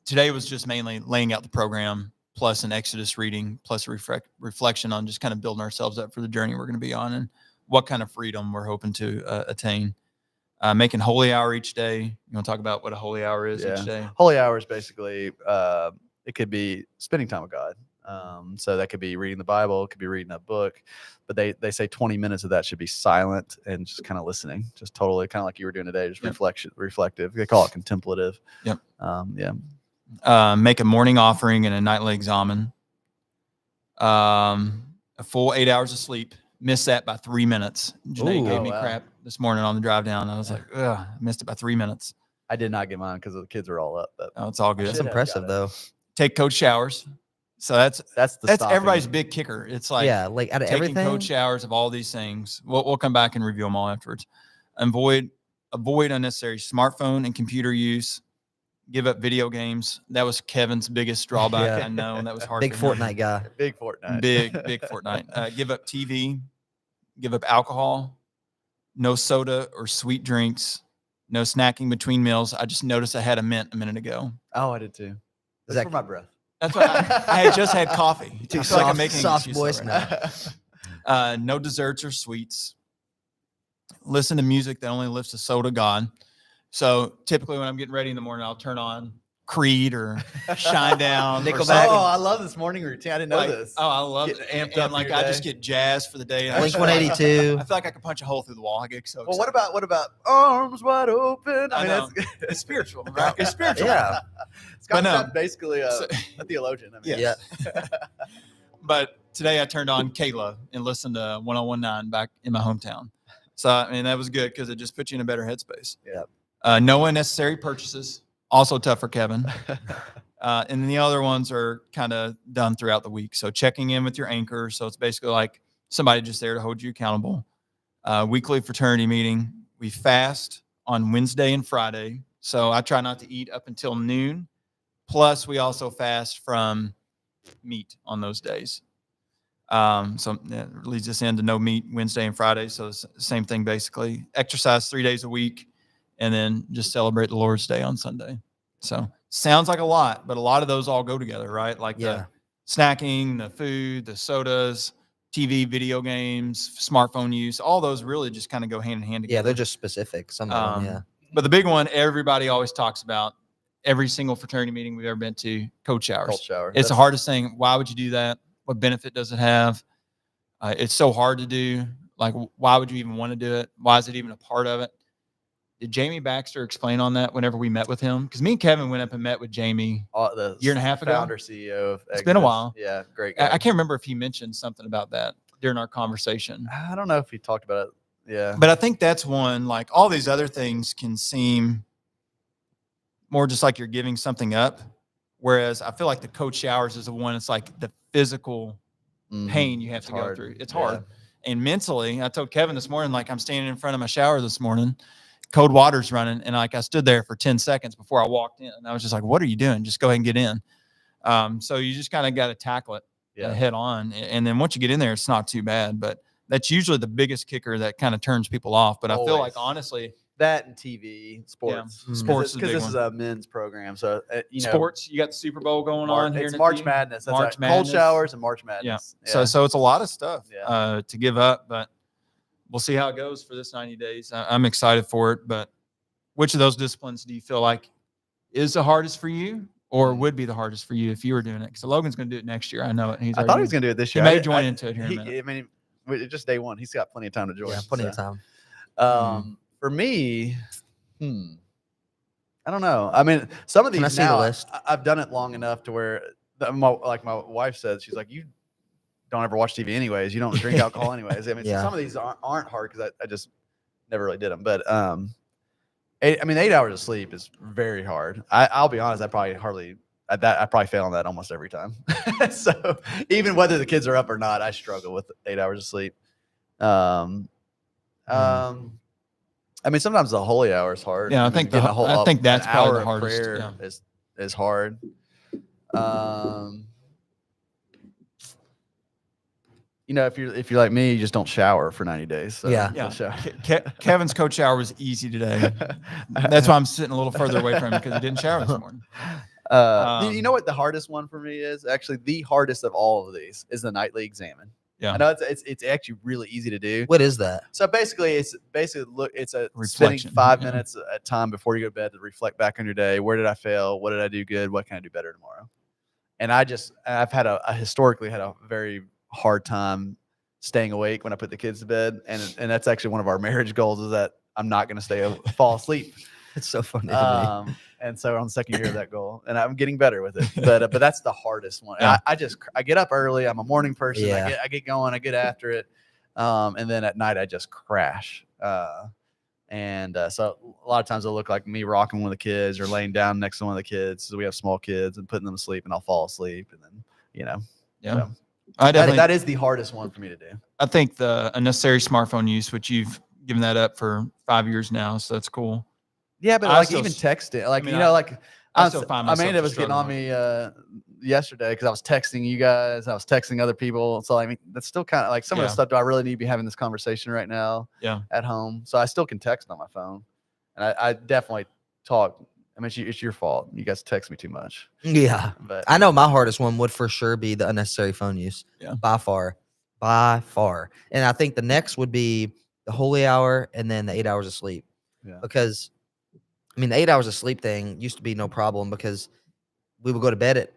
Speaker 3: Today was just mainly laying out the program, plus an Exodus reading, plus a reflection on just kind of building ourselves up for the journey we're going to be on and what kind of freedom we're hoping to attain. Making holy hour each day. You want to talk about what a holy hour is each day?
Speaker 2: Holy hour is basically, it could be spending time with God. So that could be reading the Bible, it could be reading a book, but they say 20 minutes of that should be silent and just kind of listening, just totally kind of like you were doing today, just reflective. They call it contemplative.
Speaker 3: Yep.
Speaker 2: Make
Speaker 3: a morning offering and a nightly examen. A full 8 hours of sleep. Missed that by 3 minutes. Janae gave me crap this morning on the drive down. I was like, ugh, I missed it by 3 minutes.
Speaker 2: I did not get mine because the kids are all up. But
Speaker 3: It's all good.
Speaker 1: That's
Speaker 2: should have
Speaker 1: impressive
Speaker 2: got it.
Speaker 1: though.
Speaker 3: Take cold showers. So that's
Speaker 2: stopping.
Speaker 3: everybody's big kicker. It's like
Speaker 1: Yeah, like out of
Speaker 3: taking
Speaker 1: everything.
Speaker 3: cold showers of all these things. We'll come back and review them all afterwards. Avoid unnecessary smartphone and computer use. Give up video games. That was Kevin's biggest drawback.
Speaker 1: Yeah.
Speaker 3: I know, and that was hard.
Speaker 1: Big
Speaker 3: for him.
Speaker 1: Fortnite guy.
Speaker 2: Big Fortnite.
Speaker 3: Big Fortnite. Give up TV. Give up alcohol. No soda or sweet drinks. No snacking between meals. I just noticed I had a mint a minute ago.
Speaker 2: Oh, I did too. That's
Speaker 1: Zach-
Speaker 2: for my breath.
Speaker 3: That's why I had just had coffee.
Speaker 1: Too
Speaker 3: I feel like I'm
Speaker 1: soft-
Speaker 3: making an
Speaker 1: soft
Speaker 3: excuse
Speaker 1: voice
Speaker 3: already.
Speaker 1: now.
Speaker 3: No desserts or sweets. Listen to music that only lifts the soul to God. So typically when I'm getting ready in the morning, I'll turn on Creed or Shine Down. or
Speaker 1: Nickelback.
Speaker 3: something.
Speaker 2: Oh, I love this morning routine. I didn't know
Speaker 3: Like,
Speaker 2: this.
Speaker 3: Oh, I love it.
Speaker 2: Getting amped
Speaker 3: And
Speaker 2: up for
Speaker 3: like
Speaker 2: your
Speaker 3: I
Speaker 2: day.
Speaker 3: just get jazzed for the day. And I
Speaker 1: Blink
Speaker 3: just feel like-
Speaker 1: 182.
Speaker 3: I feel like I could punch a hole through the wall. I get so
Speaker 2: Well,
Speaker 3: excited.
Speaker 2: what about arms wide open?
Speaker 3: I know.
Speaker 2: That's
Speaker 3: It's spiritual, right? It's spiritual.
Speaker 1: Yeah.
Speaker 2: Scott
Speaker 3: But no.
Speaker 2: Scott's basically
Speaker 3: So-
Speaker 2: a theologian. I mean,
Speaker 3: Yeah.
Speaker 1: Yeah.
Speaker 3: But today I turned on Kayla and listened to 1019 back in my hometown. So, I mean, that was good because it just put you in a better headspace.
Speaker 2: Yeah.
Speaker 3: No unnecessary purchases. Also tough for Kevin. And then the other ones are kind of done throughout the week. So checking in with your anchor. So it's basically like somebody just there to hold you accountable. Weekly fraternity meeting. We fast on Wednesday and Friday. So I try not to eat up until noon. Plus, we also fast from meat on those days. So that leads us into no meat Wednesday and Friday. So it's the same thing basically. Exercise 3 days a week and then just celebrate the Lord's Day on Sunday. So sounds like a lot, but a lot of those all go together, right? Like
Speaker 1: Yeah.
Speaker 3: the snacking, the food, the sodas, TV, video games, smartphone use, all those really just kind of go hand in hand together.
Speaker 1: Yeah, they're just specific. Some of them, yeah.
Speaker 3: But the big one everybody always talks about, every single fraternity meeting we've ever been to, cold showers.
Speaker 2: Cold shower.
Speaker 3: It's the hardest thing. Why would you do that? What benefit does it have? It's so hard to do. Like, why would you even want to do it? Why is it even a part of it? Did Jamie Baxter explain on that whenever we met with him? Because me and Kevin went up and met with Jamie.
Speaker 2: The
Speaker 3: year and a half ago?
Speaker 2: founder CEO of
Speaker 3: It's been a
Speaker 2: Exodus.
Speaker 3: while.
Speaker 2: Yeah, great guy.
Speaker 3: I can't remember if he mentioned something about that during our conversation.
Speaker 2: I don't know if he talked about it. Yeah.
Speaker 3: But I think that's one, like all these other things can seem more just like you're giving something up. Whereas I feel like the cold showers is the one, it's like the physical
Speaker 2: Mhm.
Speaker 3: pain you have
Speaker 2: It's
Speaker 3: to go
Speaker 2: hard.
Speaker 3: through. It's
Speaker 2: Yeah.
Speaker 3: hard. And mentally, I told Kevin this morning, like I'm standing in front of my shower this morning, cold water's running. And like I stood there for 10 seconds before I walked in. And I was just like, what are you doing? Just go ahead and get in. So you just kind of got to tackle it head on. And then once you get in there, it's not too bad. But that's usually the biggest kicker that kind of turns people off. But I feel like, honestly,
Speaker 2: that and TV, sports,
Speaker 3: sports
Speaker 2: because this is a men's program. So
Speaker 3: sports, you got the Super Bowl going on here.
Speaker 2: It's March Madness. That's
Speaker 3: March
Speaker 2: Madness. Cold showers and March Madness.
Speaker 3: Yeah. So it's a lot of stuff to give up, but we'll see how it goes for this 90 days. I'm excited for it. But which of those disciplines do you feel like is the hardest for you, or would be the hardest for you if you were doing it? Because Logan's going to do it next year. I know it.
Speaker 2: I thought he was going to do it this year.
Speaker 3: He may join into it here in a minute.
Speaker 2: I mean, it's just day one. He's got plenty of time to join.
Speaker 1: Yeah, plenty of time.
Speaker 2: For me, I don't know. I mean, some of these now, I've done it long enough to where, like my wife said, she's like, you don't ever watch TV anyways. You don't drink alcohol anyways. I mean, so some of these aren't hard because I just never really did them. But 8 hours of sleep is very hard. I'll be honest, I probably fail on that almost every time. So even whether the kids are up or not, I struggle with 8 hours of sleep. I mean, sometimes the holy hour is hard.
Speaker 3: Yeah, I think that's probably the hardest.
Speaker 2: Prayer is hard. If you're like me, you just don't shower for 90 days. So
Speaker 3: Kevin's cold shower was easy today. That's why I'm sitting a little further away from him, because he didn't shower this morning.
Speaker 2: You know what the hardest one for me is? Actually, the hardest of all of these is the nightly examine.
Speaker 3: Yeah,
Speaker 2: I know it's actually really easy to do.
Speaker 1: What is that?
Speaker 2: So basically, it's a spending 5 minutes at time before you go to bed to reflect back on your day. Where did I fail? What did I do good? What can I do better tomorrow? And I've historically had a very hard time staying awake when I put the kids to bed, and that's actually one of our marriage goals, is that I'm not going to fall asleep.
Speaker 1: It's so funny to me.
Speaker 2: And so we're on the second year of that goal, and I'm getting better with it. But that's the hardest one. Yeah. I get up early. I'm a morning person. Yeah. I get going. I get after it, and then at night I just crash. So a lot of times it'll look like me rocking one of the kids or laying down next to one of the kids. So we have small kids, and putting them to sleep, and I'll fall asleep, and then So that is the hardest one for me to do.
Speaker 3: I think the unnecessary smartphone use, which you've given that up for 5 years now, so that's cool.
Speaker 2: Yeah, but even texting, Amanda was getting on me yesterday because I was texting you guys, I was texting other people. So I mean, that's still kind of like some of the stuff. Do I really need to be having this conversation right now?
Speaker 3: Yeah,
Speaker 2: at home. So I still can text on my phone, and I definitely talk. I mean, it's your fault. You guys text me too much.
Speaker 1: Yeah, but I know my hardest one would for sure be the unnecessary phone use.
Speaker 3: Yeah,
Speaker 1: by far. And I think the next would be the holy hour, and then the 8 hours of sleep.
Speaker 2: Yeah,
Speaker 1: because I mean, the 8 hours of sleep thing used to be no problem because we would go to bed at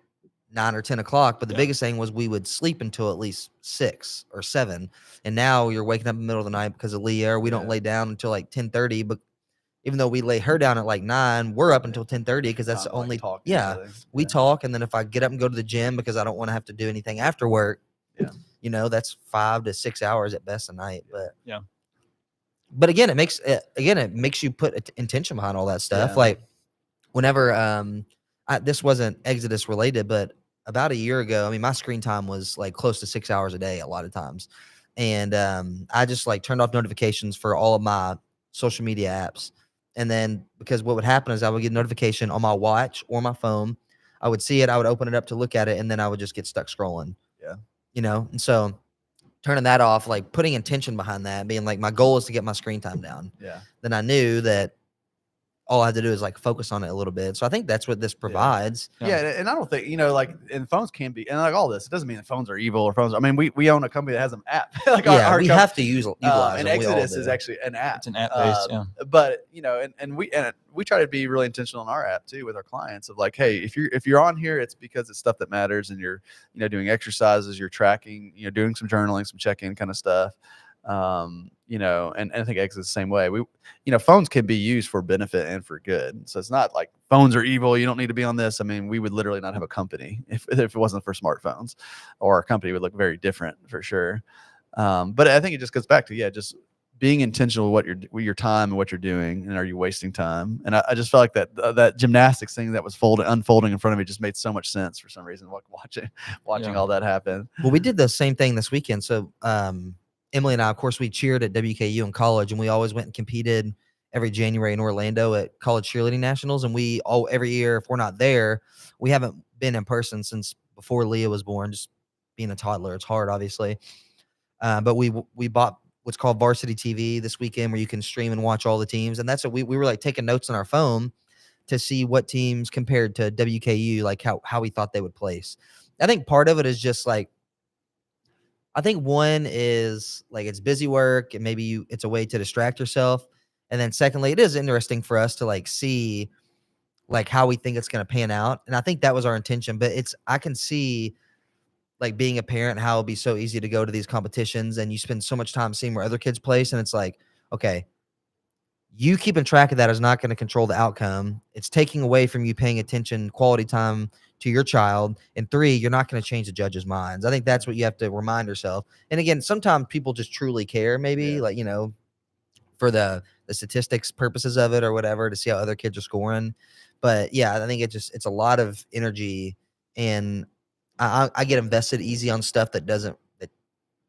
Speaker 1: 9 or 10 o'clock. But the biggest thing was we would sleep until at least 6 or 7. And now you're waking up in the middle of the night because of Leah. Or we don't lay down until like 10:30. But even though we lay her down at like 9, we're up until 10:30 because that's the only talk. Yeah, we talk. And then if I get up and go to the gym because I don't want to have to do anything after work, that's 5 to 6 hours at best a night. But But again, it makes you put intention behind all that stuff. Yeah. Like whenever this wasn't Exodus related, but about a year ago, I mean, my screen time was like close to 6 hours a day a lot of times, and I just like turned off notifications for all of my social media apps. And then because what would happen is I would get a notification on my watch or my phone. I would see it, I would open it up to look at it, and then I would just get stuck scrolling.
Speaker 2: Yeah,
Speaker 1: and so. Turning that off, like putting intention behind that, being like, my goal is to get my screen time down.
Speaker 2: Yeah.
Speaker 1: Then I knew that all I had to do is like focus on it a little bit. So I think that's what this provides.
Speaker 2: Yeah. And I don't think, and phones can be, and like all this, it doesn't mean that phones are evil or phones. I mean, we own a company that has an app.
Speaker 1: Like we have to utilize
Speaker 2: and Exodus is actually an app.
Speaker 3: It's an app based,
Speaker 2: But and we try to be really intentional in our app too with our clients of like, hey, if you're on here, it's because it's stuff that matters, and you're doing exercises, you're tracking, doing some journaling, some check-in kind of stuff. And I think Exodus is the same way. Phones can be used for benefit and for good. So it's not like phones are evil. You don't need to be on this. I mean, we would literally not have a company if it wasn't for smartphones, or our company would look very different for sure. But I think it just goes back to, just being intentional with your time and what you're doing, and are you wasting time? And I just felt like that gymnastics thing that was unfolding in front of me just made so much sense for some reason. Watching all that happen.
Speaker 1: Well, we did the same thing this weekend. So, Emily and I, of course, we cheered at WKU in college, and we always went and competed every January in Orlando at college cheerleading nationals. And every year, if we're not there, we haven't been in person since before Leah was born. Just being a toddler, it's hard, obviously. But we bought what's called Varsity TV this weekend, where you can stream and watch all the teams. And that's what we were like taking notes on our phone to see what teams compared to WKU, like how we thought they would place. I think part of it is just like, I think one is like it's busy work and maybe it's a way to distract yourself. And then secondly, it is interesting for us to like see like how we think it's going to pan out. And I think that was our intention, but I can see like being a parent, how it'll be so easy to go to these competitions and you spend so much time seeing where other kids place. And it's like, okay, you keeping track of that is not going to control the outcome. It's taking away from you paying attention, quality time to your child. And 3, you're not going to change the judges' minds. I think that's what you have to remind yourself. And again, sometimes people just truly care, maybe like, you know, for the statistics purposes of it or whatever, to see how other kids are scoring. But yeah, I think it's a lot of energy, and I get invested easy on stuff that doesn't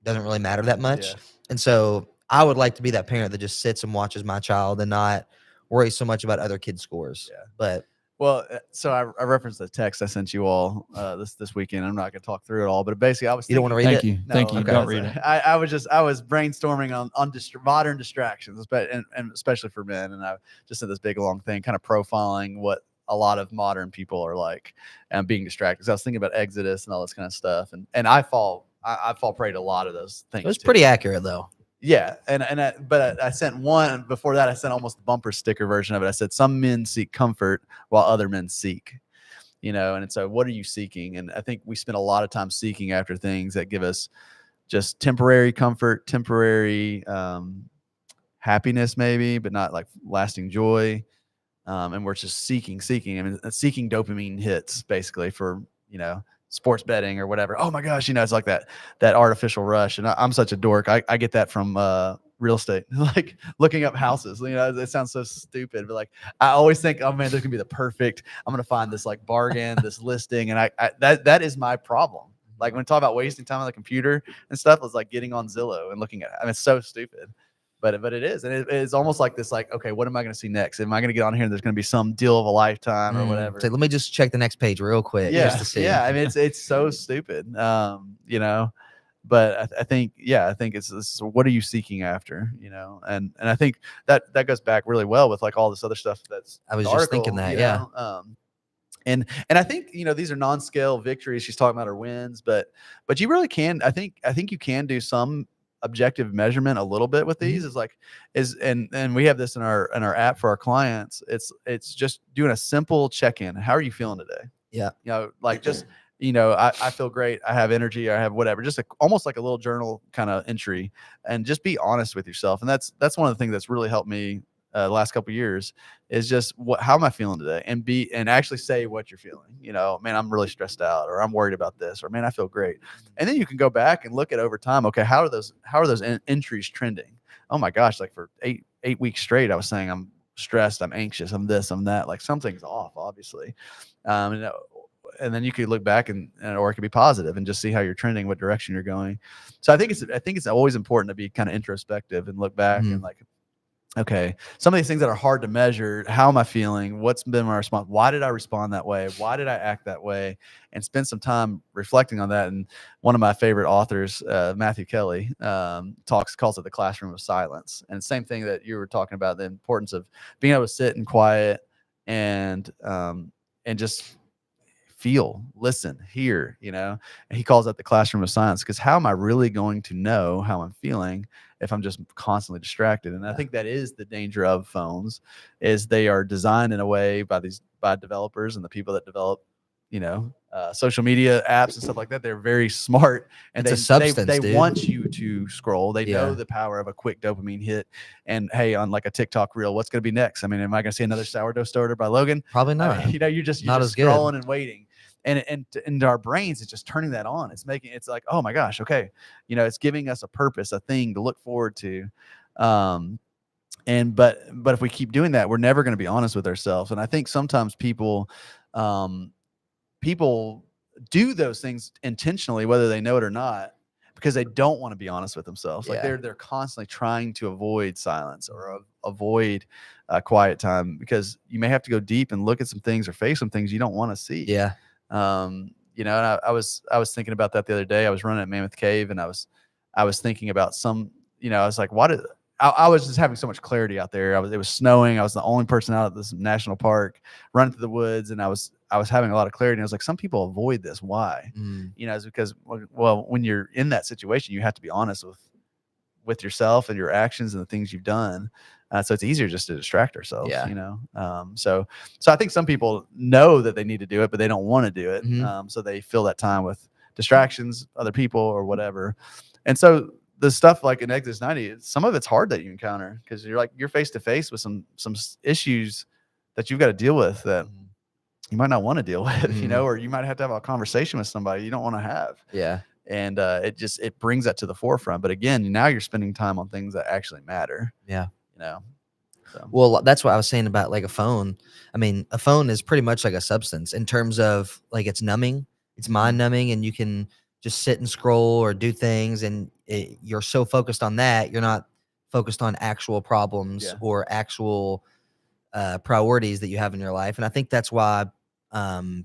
Speaker 1: really matter that much.
Speaker 2: Yeah.
Speaker 1: And so I would like to be that parent that just sits and watches my child and not worry so much about other kids' scores.
Speaker 2: Yeah.
Speaker 1: But
Speaker 2: Well, so I referenced the text I sent you all this weekend. I'm not going to talk through it all, but basically I was
Speaker 1: you don't want to read
Speaker 3: Thank
Speaker 1: it?
Speaker 3: you.
Speaker 2: No,
Speaker 3: Thank you.
Speaker 2: okay.
Speaker 3: Don't read it.
Speaker 2: I was brainstorming on modern distractions, and especially for men. And I just did this big long thing, kind of profiling what a lot of modern people are like and being distracted. So I was thinking about Exodus and all this kind of stuff, and I fall prey to a lot of those things.
Speaker 1: It was
Speaker 2: too.
Speaker 1: pretty accurate though.
Speaker 2: Yeah, but I sent one before that. I sent almost the bumper sticker version of it. I said some men seek comfort while other men seek. You know, and so what are you seeking? And I think we spend a lot of time seeking after things that give us just temporary comfort, temporary happiness, maybe, but not like lasting joy. And we're just seeking. I mean, seeking dopamine hits basically for, you know, sports betting or whatever. Oh my gosh, you know, it's like that artificial rush. And I'm such a dork. I get that from real estate, like looking up houses. You know, it sounds so stupid, but like I always think, oh man, there's gonna be the perfect. I'm gonna find this like bargain, this listing, and that is my problem. Like when we talk about wasting time on the computer and stuff, it's like getting on Zillow and looking at it. I mean, it's so stupid. But it is, and it's almost like this. Like, okay, what am I going to see next? Am I going to get on here and there's going to be some deal of a lifetime or whatever?
Speaker 1: So let me just check the next page real quick.
Speaker 2: Yeah,
Speaker 1: just to see.
Speaker 2: yeah. I mean, it's so stupid. You know, but I think it's what are you seeking after? You know, and I think that goes back really well with like all this other stuff.
Speaker 1: I was just thinking that, yeah.
Speaker 2: And I think, you know, these are non-scale victories. She's talking about her wins, but you really can. I think you can do some objective measurement a little bit with these. And we have this in our app for our clients. It's just doing a simple check-in. How are you feeling today?
Speaker 1: Yeah.
Speaker 2: You know, like just, you know, I feel great. I have energy. I have whatever, just almost like a little journal kind of entry, and just be honest with yourself. And that's one of the things that's really helped me the last couple of years is just how am I feeling today, and actually say what you're feeling. You know, man, I'm really stressed out, or I'm worried about this, or man, I feel great. And then you can go back and look at over time. Okay, how are those entries trending? Oh my gosh, like for eight weeks straight, I was saying I'm stressed, I'm anxious, I'm this, I'm that. Like something's off, obviously. And then you could look back or it could be positive and just see how you're trending, what direction you're going. So I think it's always important to be kind of introspective and look back and like, okay, some of these things that are hard to measure, how am I feeling? What's been my response? Why did I respond that way? Why did I act that way? And spend some time reflecting on that. And one of my favorite authors, Matthew Kelly, calls it the classroom of silence. And same thing that you were talking about, the importance of being able to sit in quiet and just feel, listen, hear, you know. And he calls that the classroom of silence, because how am I really going to know how I'm feeling if I'm just constantly distracted? And I think that is the danger of phones, is they are designed in a way by developers and the people that develop, you know, social media apps and stuff like that. They're very smart, and
Speaker 1: It's a substance,
Speaker 2: they
Speaker 1: dude.
Speaker 2: want you to scroll. They know the power of a quick dopamine hit. And hey, on like a TikTok reel, what's going to be next? I mean, am I going to see another sourdough starter by Logan?
Speaker 1: Probably not.
Speaker 2: I mean, you know, you're just
Speaker 1: as good.
Speaker 2: scrolling and waiting. And our brains, it's just turning that on. It's like, oh my gosh, okay, you know, it's giving us a purpose, a thing to look forward to. But if we keep doing that, we're never going to be honest with ourselves. And I think sometimes people do those things intentionally, whether they know it or not, because they don't want to be honest with themselves. Like
Speaker 1: Yeah.
Speaker 2: they're constantly trying to avoid silence or avoid quiet time, because you may have to go deep and look at some things or face some things you don't want to see.
Speaker 1: Yeah.
Speaker 2: You know, and I was thinking about that the other day. I was running at Mammoth Cave, and I was thinking about you know, I was like, I was just having so much clarity out there. It was snowing. I was the only person out at this national park running through the woods, and I was having a lot of clarity. And I was like, some people avoid this. Why? You know, it's because, well, when you're in that situation, you have to be honest with yourself and your actions and the things you've done. So it's easier just to distract ourselves,
Speaker 1: Yeah.
Speaker 2: you know? So I think some people know that they need to do it, but they don't want to do it. So they fill that time with distractions, other people or whatever. And so the stuff like in Exodus 90, some of it's hard that you encounter, because you're face to face with some issues that you've got to deal with that you might not want to deal with, you know, or you might have to have a conversation with somebody you don't want to have.
Speaker 1: Yeah.
Speaker 2: And it brings that to the forefront. But again, now you're spending time on things that actually matter.
Speaker 1: Yeah.
Speaker 2: You know. So.
Speaker 1: Well, that's what I was saying about like a phone. I mean, a phone is pretty much like a substance in terms of like it's numbing, it's mind numbing, and you can just sit and scroll or do things, and you're so focused on that, you're not focused on actual problems or actual priorities that you have in your life. And I think that's why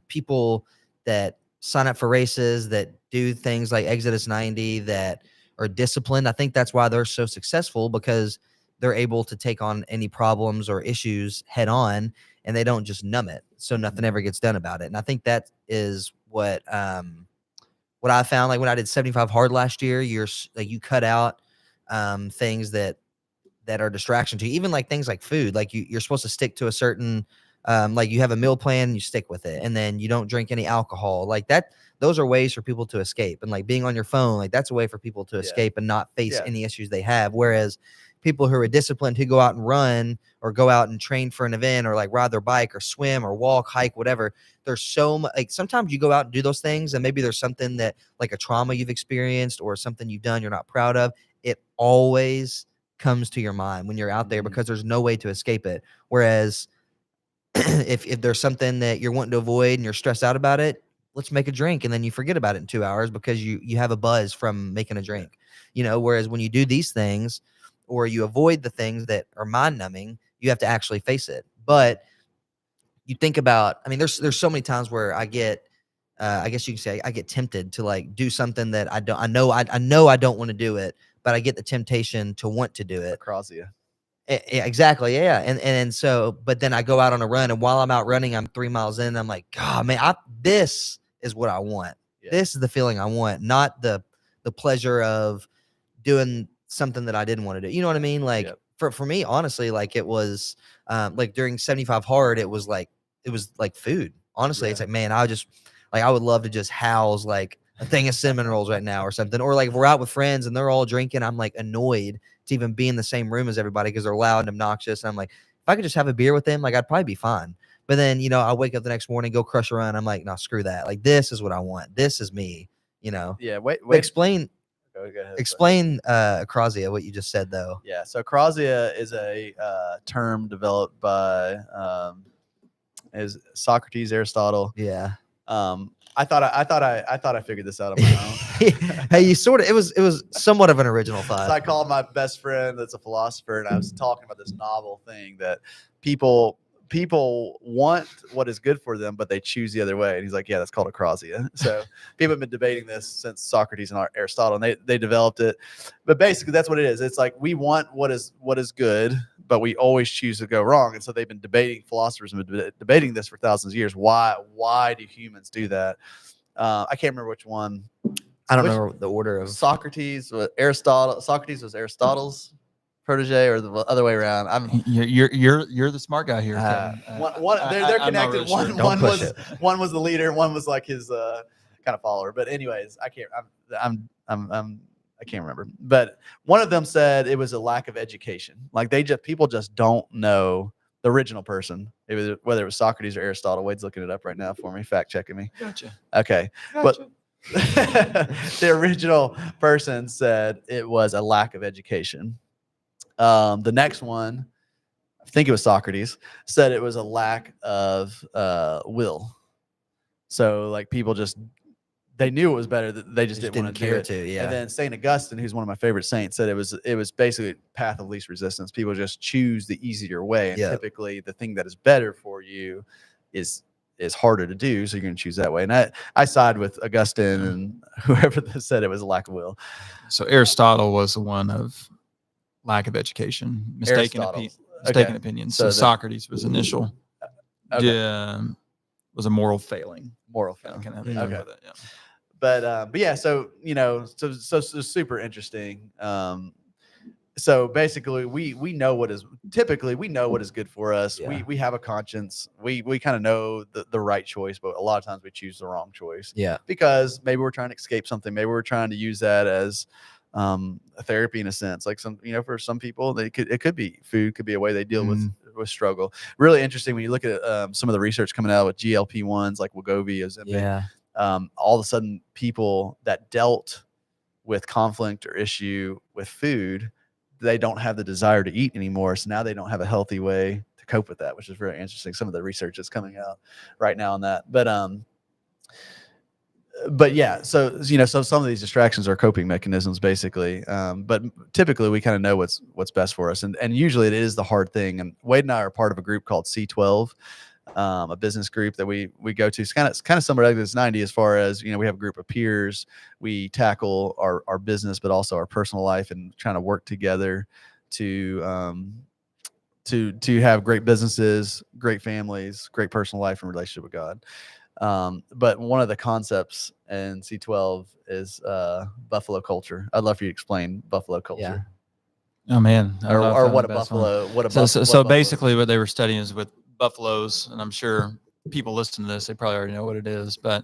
Speaker 1: people that sign up for races, that do things like Exodus 90, that are disciplined, I think that's why they're so successful, because they're able to take on any problems or issues head on, and they don't just numb it, so nothing ever gets done about it. And I think that is what I found. Like when I did 75 hard last year, you cut out things that are distraction to you, even like things like food. Like you're supposed to stick to a certain like you have a meal plan, you stick with it, and then you don't drink any alcohol like that. Those are ways for people to escape. And like being on your phone, like that's a way for people to escape and not face any issues they have. Whereas people who are disciplined, who go out and run or go out and train for an event or like ride their bike or swim or walk, hike, whatever, there's so much, like sometimes you go out and do those things and maybe there's something that like a trauma you've experienced or something you've done you're not proud of. It always comes to your mind when you're out there because there's no way to escape it. Whereas if there's something that you're wanting to avoid and you're stressed out about it, let's make a drink, and then you forget about it in 2 hours because you have a buzz from making a drink, you know. Whereas when you do these things or you avoid the things that are mind numbing, you have to actually face it. But you think about, I mean, there's so many times where I get I guess you can say I get tempted to like do something that I know I don't want to do it, but I get the temptation to want to do it.
Speaker 2: Across you.
Speaker 1: Exactly. Yeah. And so, but then I go out on a run, and while I'm out running, I'm 3 miles in, and I'm like, God, man, this is what I want. Yeah. This is the feeling I want, not the pleasure of doing something that I didn't want to do. You know what I mean? Like for me, honestly, like it was like during 75 hard, it was like food. Honestly, it's like, man, I would love to just house like a thing of cinnamon rolls right now or something. Or like if we're out with friends and they're all drinking, I'm like annoyed to even be in the same room as everybody because they're loud and obnoxious. And I'm like, if I could just have a beer with them, like I'd probably be fine. But then, you know, I wake up the next morning, go crush a run. I'm like, no, screw that. Like, this is what I want. This is me, you know?
Speaker 2: Yeah. Wait.
Speaker 1: Explain, Acrosia, what you just said though.
Speaker 2: Yeah. So Acrosia is a term developed by is Socrates, Aristotle.
Speaker 1: Yeah.
Speaker 2: I thought I figured this out on my own.
Speaker 1: Hey, it was somewhat of an original thought.
Speaker 2: So I called my best friend that's a philosopher, and I was talking about this novel thing that people want what is good for them, but they choose the other way. And he's like, yeah, that's called acrosia. So people have been debating this since Socrates and Aristotle, and they developed it. But basically that's what it is. It's like we want what is good, but we always choose to go wrong. And so they've been debating, philosophers have been debating this for thousands of years. Why do humans do that? I can't remember which one.
Speaker 1: I don't know the order of
Speaker 2: Socrates, Aristotle. Socrates was Aristotle's protege, or the other way around.
Speaker 3: You're the smart guy here.
Speaker 2: They're connected.
Speaker 3: Really sure.
Speaker 2: One was the leader, one was like his kind of follower. But anyways, I can't remember. But one of them said it was a lack of education. Like people just don't know the original person. Whether it was Socrates or Aristotle. Wade's looking it up right now for me, fact checking me.
Speaker 3: Gotcha.
Speaker 2: Okay,
Speaker 3: gotcha.
Speaker 2: But the original person said it was a lack of education. The next one, I think it was Socrates, said it was a lack of will. So like people just they knew it was better. That they just didn't want to do
Speaker 1: care
Speaker 2: it.
Speaker 1: to. Yeah.
Speaker 2: And then Saint Augustine, who's one of my favorite saints, said it was basically path of least resistance. People just choose the easier way, and
Speaker 1: Yeah.
Speaker 2: typically the thing that is better for you is harder to do. So you're going to choose that way. And I side with Augustine and whoever said it was a lack of will.
Speaker 3: So Aristotle was the one of lack of education, mistaken
Speaker 2: Okay.
Speaker 3: opinions.
Speaker 2: So
Speaker 3: So
Speaker 2: the-
Speaker 3: Socrates was initial.
Speaker 2: Okay.
Speaker 3: Was a moral failing.
Speaker 2: Moral
Speaker 3: Kind
Speaker 2: failing.
Speaker 3: of have
Speaker 1: Mm.
Speaker 3: to
Speaker 2: Okay.
Speaker 3: go with it, yeah.
Speaker 2: But yeah, so so super interesting. So basically we know what is good for us.
Speaker 1: Yeah.
Speaker 2: We have a conscience. We kind of know the right choice, but a lot of times we choose the wrong choice
Speaker 1: Yeah.
Speaker 2: because maybe we're trying to escape something. Maybe we're trying to use that as a therapy in a sense. Like for some people, it could be food, could be a way they deal with struggle. Really interesting when you look at some of the research coming out with GLP-1s like Wegovy, Ozempic.
Speaker 1: Yeah.
Speaker 2: All of a sudden people that dealt with conflict or issue with food, they don't have the desire to eat anymore. So now they don't have a healthy way to cope with that, which is very interesting. Some of the research that's coming out right now on that. But yeah, so some of these distractions are coping mechanisms basically. But typically we kind of know what's best for us. And usually it is the hard thing. And Wade and I are part of a group called C12. A business group that we go to. It's kind of similar to this 90 as far as, we have a group of peers. We tackle our business, but also our personal life and trying to work together to have great businesses, great families, great personal life and relationship with God. But one of the concepts in C12 is buffalo culture. I'd love for you to explain buffalo culture.
Speaker 3: Oh man. I don't know if
Speaker 2: Or
Speaker 3: I'm
Speaker 2: what
Speaker 3: the
Speaker 2: a
Speaker 3: best one.
Speaker 2: buffalo.
Speaker 3: So basically what they were studying is with buffaloes, and I'm sure people listening to this, they probably already know what it is, but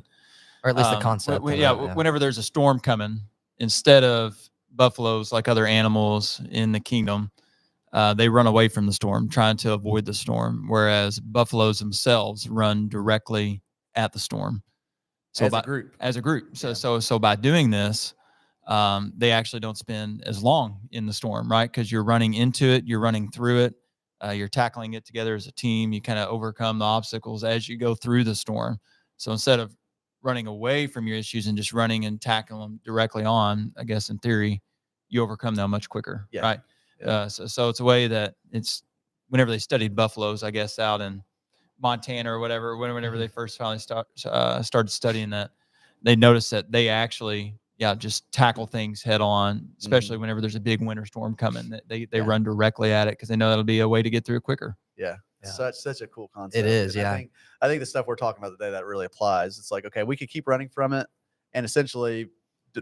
Speaker 1: Or at least the concept. of it,
Speaker 3: whenever there's a storm coming, instead of buffaloes like other animals in the kingdom, they run away from the storm, trying to avoid the storm, whereas buffaloes themselves run directly at the storm. So as a group. So by doing this, they actually don't spend as long in the storm, right? Because you're running into it, you're running through it, you're tackling it together as a team. You kind of overcome the obstacles as you go through the storm. So instead of running away from your issues and just running and tackling them directly on, I guess in theory, you overcome them much quicker, right?
Speaker 2: Yeah.
Speaker 3: So it's a way that it's whenever they studied buffaloes, I guess out in Montana or whatever, whenever they first finally started studying that, they noticed that they actually just tackle things head on, especially whenever there's a big winter storm coming. They run directly at it because they know that'll be a way to get through it quicker.
Speaker 2: Yeah. Such a cool concept.
Speaker 1: It is.
Speaker 2: And
Speaker 1: Yeah.
Speaker 2: I think the stuff we're talking about today that really applies. It's like, okay, we could keep running from it, and essentially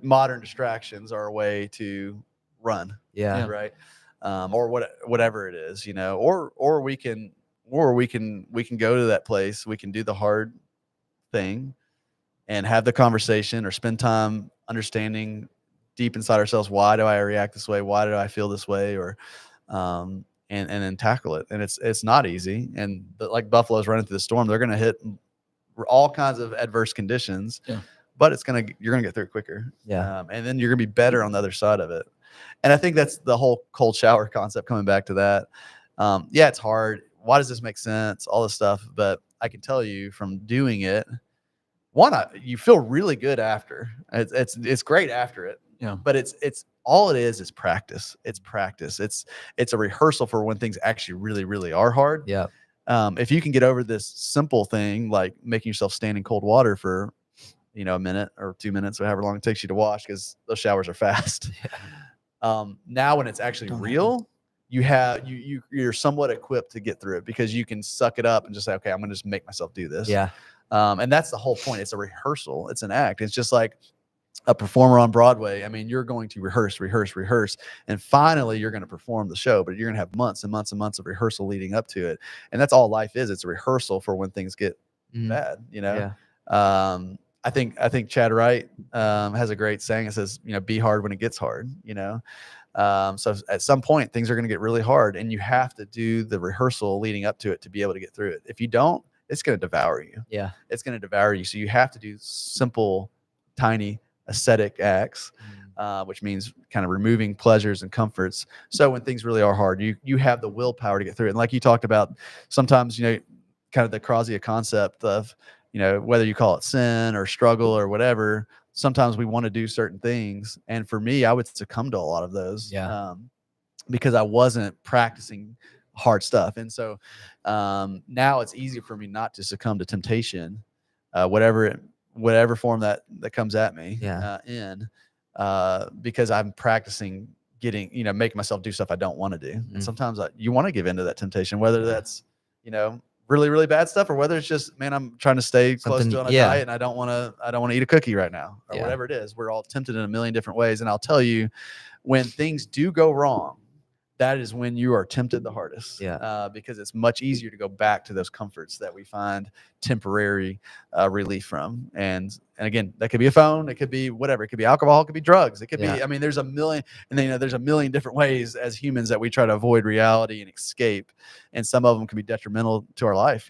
Speaker 2: modern distractions are a way to run.
Speaker 1: Yeah.
Speaker 2: Right. Or whatever it is, or we can go to that place. We can do the hard thing and have the conversation or spend time understanding deep inside ourselves. Why do I react this way? Why do I feel this way? Or, and then tackle it. And it's not easy. And like buffaloes running through the storm, they're going to hit all kinds of adverse conditions, but you're going to get through it quicker.
Speaker 1: Yeah.
Speaker 2: And then you're going to be better on the other side of it. And I think that's the whole cold shower concept, coming back to that. It's hard. Why does this make sense? All this stuff. But I can tell you from doing it, you feel really good after. It's great after it.
Speaker 3: Yeah.
Speaker 2: But it's all it is practice. It's practice. It's a rehearsal for when things actually really, really are hard.
Speaker 1: Yeah.
Speaker 2: If you can get over this simple thing, like making yourself stand in cold water for, a minute or 2 minutes or however long it takes you to wash, because those showers are fast. Now when it's actually real, you're somewhat equipped to get through it because you can suck it up and just say, okay, I'm going to just make myself do this.
Speaker 1: Yeah.
Speaker 2: And that's the whole point. It's a rehearsal. It's an act. It's just like a performer on Broadway. I mean, you're going to rehearse, and finally you're going to perform the show, but you're going to have months and months and months of rehearsal leading up to it. And that's all life is. It's a rehearsal for when things get bad,
Speaker 1: Yeah.
Speaker 2: I think Chad Wright has a great saying. It says, be hard when it gets hard, So at some point things are going to get really hard, and you have to do the rehearsal leading up to it to be able to get through it. If you don't, it's going to devour you.
Speaker 1: Yeah.
Speaker 2: It's going to devour you. So you have to do simple, tiny, ascetic acts, which means kind of removing pleasures and comforts. So when things really are hard, you have the willpower to get through it. And like you talked about, sometimes, kind of the Krasia concept of, whether you call it sin or struggle or whatever, sometimes we want to do certain things. And for me, I would succumb to a lot of those.
Speaker 1: Yeah.
Speaker 2: Because I wasn't practicing hard stuff. And so now it's easier for me not to succumb to temptation, whatever form that comes at me because I'm practicing making myself do stuff I don't want to do. And sometimes you want to give into that temptation, whether that's, really, really bad stuff, or whether it's just, man, I'm trying to stay close to on a diet and I don't want to eat a cookie right now, or whatever it is. We're all tempted in a million different ways. And I'll tell you, when things do go wrong, that is when you are tempted the hardest. Because it's much easier to go back to those comforts that we find temporary relief from. And again, that could be a phone, it could be whatever, it could be alcohol, it could be drugs, it could be, I mean, there's a million, and then, there's a million different ways as humans that we try to avoid reality and escape. And some of them can be detrimental to our life,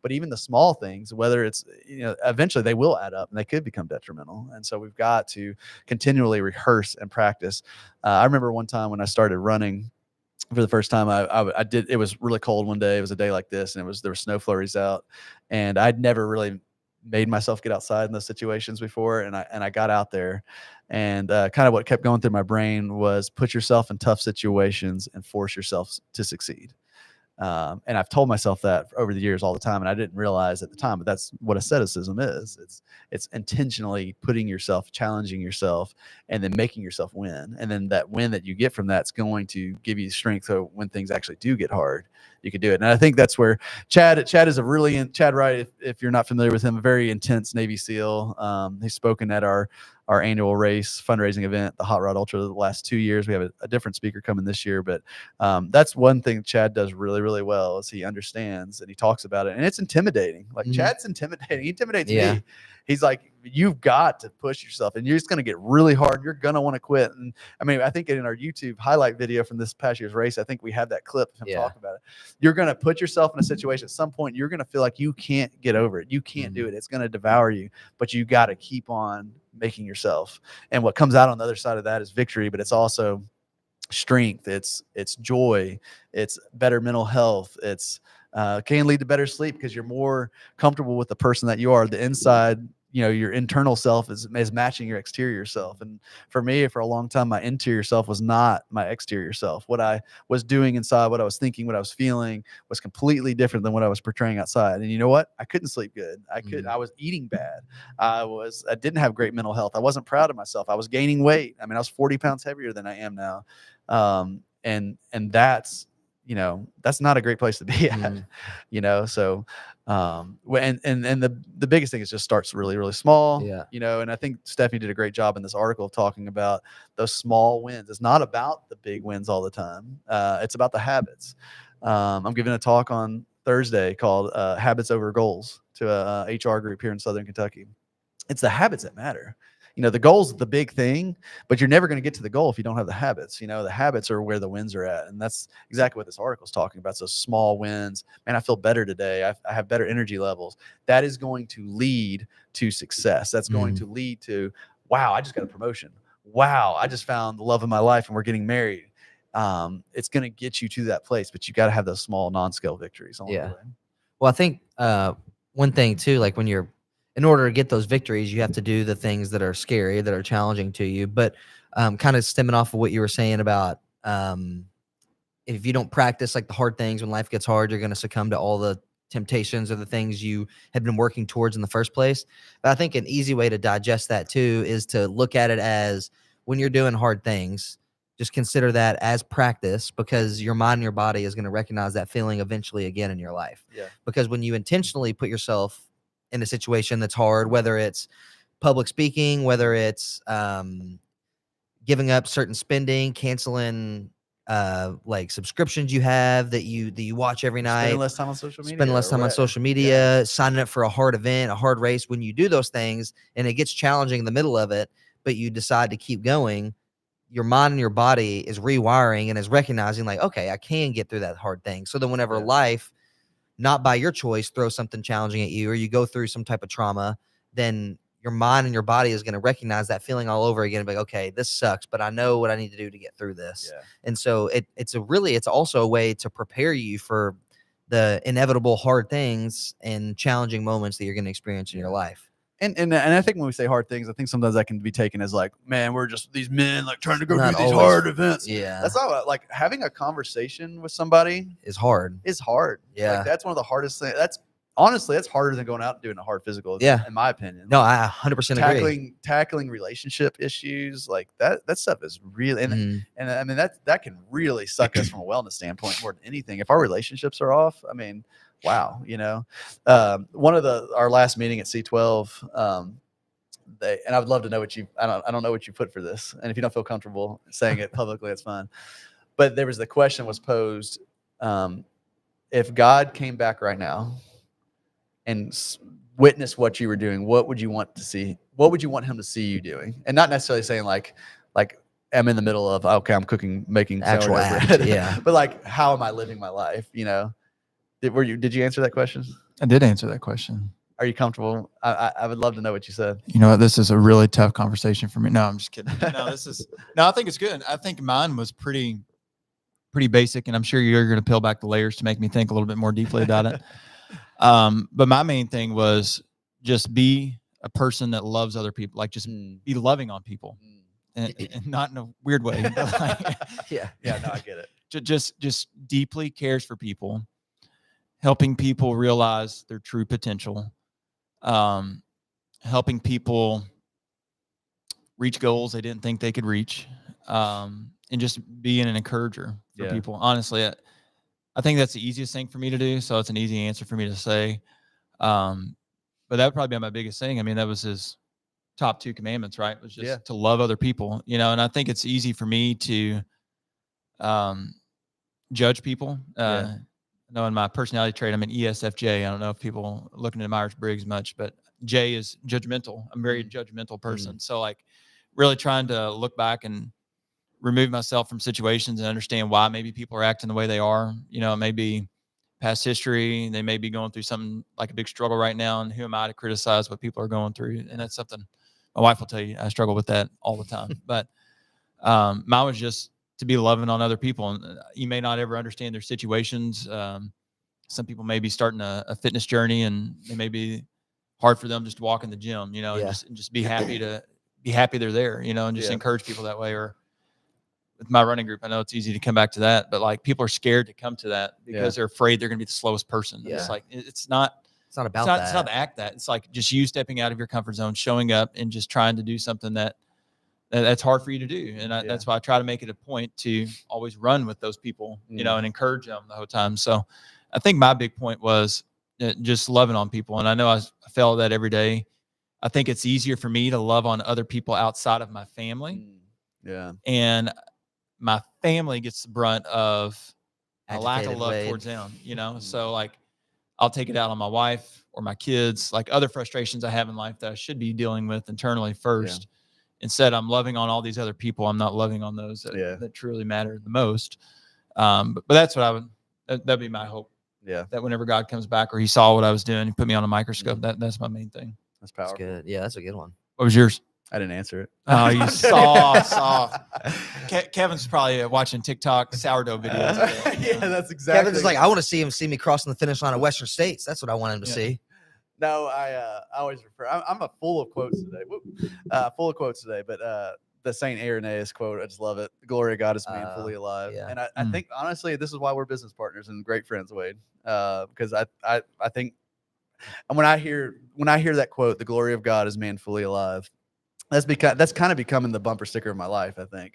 Speaker 2: but even the small things, whether it's, eventually they will add up and they could become detrimental. And so we've got to continually rehearse and practice. I remember one time when I started running for the first time, I did, it was really cold one day. It was a day like this, and there were snow flurries out, and I'd never really made myself get outside in those situations before. And I got out there, and kind of what kept going through my brain was put yourself in tough situations and force yourself to succeed. And I've told myself that over the years all the time, and I didn't realize at the time, but that's what asceticism is. It's intentionally putting yourself, challenging yourself, and then making yourself win. And then that win that you get from that's going to give you strength. So when things actually do get hard, you can do it. And I think that's where Chad is Chad Wright, if you're not familiar with him, a very intense Navy SEAL. He's spoken at our annual race fundraising event, the Hot Rod Ultra, the last 2 years. We have a different speaker coming this year, but that's one thing Chad does really, really well is he understands and he talks about it. And it's intimidating. Like Chad's intimidating. He intimidates me. He's like, you've got to push yourself, and you're just going to get really hard. You're going to want to quit. And I mean, I think in our YouTube highlight video from this past year's race, I think we have that clip of him talking about it. You're going to put yourself in a situation at some point, you're going to feel like you can't get over it. You can't do it. It's going to devour you, but you got to keep on making yourself. And what comes out on the other side of that is victory, but it's also strength. It's joy. It's better mental health. It's can lead to better sleep because you're more comfortable with the person that you are. The inside, your internal self is matching your exterior self. And for me, for a long time, my interior self was not my exterior self. What I was doing inside, what I was thinking, what I was feeling was completely different than what I was portraying outside. And you know what? I couldn't sleep good. I was eating bad. I didn't have great mental health. I wasn't proud of myself. I was gaining weight. I mean, I was 40 pounds heavier than I am now. And that's, that's not a great place to be at, so, and the biggest thing is just starts really, really small, and I think Stephanie did a great job in this article of talking about those small wins. It's not about the big wins all the time. It's about the habits. I'm giving a talk on Thursday called Habits Over Goals to a HR group here in Southern Kentucky. It's the habits that matter. The goal's the big thing, but you're never going to get to the goal if you don't have the habits. The habits are where the wins are at. And that's exactly what this article is talking about. So small wins, man, I feel better today. I have better energy levels. That is going to lead to success. That's going to lead to, wow, I just got a promotion. Wow, I just found the love of my life and we're getting married. It's going to get you to that place, but you got to have those small non-scale victories along the way.
Speaker 1: Well, I think one thing too, like in order to get those victories, you have to do the things that are scary, that are challenging to you. But kind of stemming off of what you were saying about if you don't practice like the hard things when life gets hard, you're going to succumb to all the temptations or the things you had been working towards in the first place. But I think an easy way to digest that too is to look at it as when you're doing hard things, just consider that as practice, because your mind and your body is going to recognize that feeling eventually again in your life. Because when you intentionally put yourself in a situation that's hard, whether it's public speaking, whether it's giving up certain spending, canceling like subscriptions you have that you watch every night,
Speaker 2: spending less time on social media,
Speaker 1: signing up for a hard event, a hard race. When you do those things and it gets challenging in the middle of it, but you decide to keep going, your mind and your body is rewiring and is recognizing like, okay, I can get through that hard thing. So then whenever life, not by your choice, throw something challenging at you, or you go through some type of trauma, then your mind and your body is going to recognize that feeling all over again and be like, okay, this sucks, but I know what I need to do to get through this. And so it's also a way to prepare you for the inevitable hard things and challenging moments that you're going to experience in your life.
Speaker 2: And I think when we say hard things, I think sometimes that can be taken as like, man, we're just these men like trying to go do
Speaker 1: Not
Speaker 2: these
Speaker 1: always.
Speaker 2: hard events.
Speaker 1: Yeah,
Speaker 2: That's not what, like having a conversation with somebody
Speaker 1: it's hard.
Speaker 2: is hard.
Speaker 1: Yeah.
Speaker 2: Like that's one of the hardest things. That's honestly, that's harder than going out and doing a hard physical.
Speaker 1: Yeah.
Speaker 2: In my opinion.
Speaker 1: No, I 100% agree.
Speaker 2: Tackling relationship issues like that stuff is really,
Speaker 1: Mhm.
Speaker 2: and I mean, that can really suck us from a wellness standpoint more than anything. If our relationships are off, I mean, wow, one of our last meeting at C12, and I would love to know what I don't know what you put for this. And if you don't feel comfortable saying it publicly, that's fine. But there was the question was posed, if God came back right now and witnessed what you were doing, what would you want to see? What would you want him to see you doing? And not necessarily saying like I'm in the middle of, okay, I'm making
Speaker 1: Actual
Speaker 2: sourdough
Speaker 1: act,
Speaker 2: bread.
Speaker 1: yeah.
Speaker 2: But like, how am I living my life? Did you answer that question?
Speaker 3: I did answer that question.
Speaker 2: Are you comfortable? I would love to know what you said.
Speaker 3: You know what? This is a really tough conversation for me. No, I'm just kidding. No, I think it's good. I think mine was pretty basic, and I'm sure you're going to peel back the layers to make me think a little bit more deeply about it. But my main thing was just be a person that loves other people, like just be loving on people, and not in a weird way. But like,
Speaker 2: Yeah, no, I get it.
Speaker 3: just deeply cares for people, helping people realize their true potential, helping people reach goals they didn't think they could reach, and just being an encourager for people. Honestly, I think that's the easiest thing for me to do. So it's an easy answer for me to say. But that would probably be my biggest thing. I mean, that was his top 2 commandments, right? It was just to love other people, and I think it's easy for me to judge people. Knowing my personality trait, I'm an ESFJ. I don't know if people are looking at Myers-Briggs much, but J is judgmental. I'm a very judgmental person. So like really trying to look back and remove myself from situations and understand why maybe people are acting the way they are. It may be past history. They may be going through something like a big struggle right now. And who am I to criticize what people are going through? And that's something my wife will tell you. I struggle with that all the time. But mine was just to be loving on other people. And you may not ever understand their situations. Some people may be starting a fitness journey, and it may be hard for them just to walk in the gym, and just be happy they're there, and just encourage people that way. Or with my running group, I know it's easy to come back to that, but like people are scared to come to that because they're afraid they're going to be the slowest person.
Speaker 1: Yeah.
Speaker 3: It's like, it's not
Speaker 1: about that.
Speaker 3: It's not the act that. It's like just you stepping out of your comfort zone, showing up and just trying to do something that's hard for you to do. And that's why I try to make it a point to always run with those people, and encourage them the whole time. So I think my big point was just loving on people. And I know I feel that every day. I think it's easier for me to love on other people outside of my family.
Speaker 2: Yeah.
Speaker 3: And my family gets the brunt of a lack of
Speaker 1: Agitated
Speaker 3: love
Speaker 1: Wade.
Speaker 3: towards them, So like I'll take it out on my wife or my kids, like other frustrations I have in life that I should be dealing with internally first. Instead, I'm loving on all these other people. I'm not loving on those that truly matter the most. But that's what that'd be my hope.
Speaker 2: Yeah.
Speaker 3: That whenever God comes back or he saw what I was doing, he put me on a microscope. That's my main thing.
Speaker 2: That's
Speaker 1: That's
Speaker 2: powerful.
Speaker 1: good. Yeah, that's a good one.
Speaker 3: What was yours?
Speaker 2: I didn't answer it.
Speaker 3: Oh, you soft. Kevin's probably watching TikTok sourdough videos.
Speaker 2: Yeah, that's exactly.
Speaker 1: Kevin's like, I want to see me crossing the finish line of Western States. That's what I want him to see.
Speaker 2: No, I always refer. I'm a full of quotes today. Full of quotes today, but the Saint Irenaeus quote, I just love it. The glory of God is being fully alive.
Speaker 1: Yeah.
Speaker 2: And I think honestly, this is why we're business partners and great friends, Wade. Because I think, and when I hear that quote, the glory of God is man fully alive. That's kind of becoming the bumper sticker of my life. I think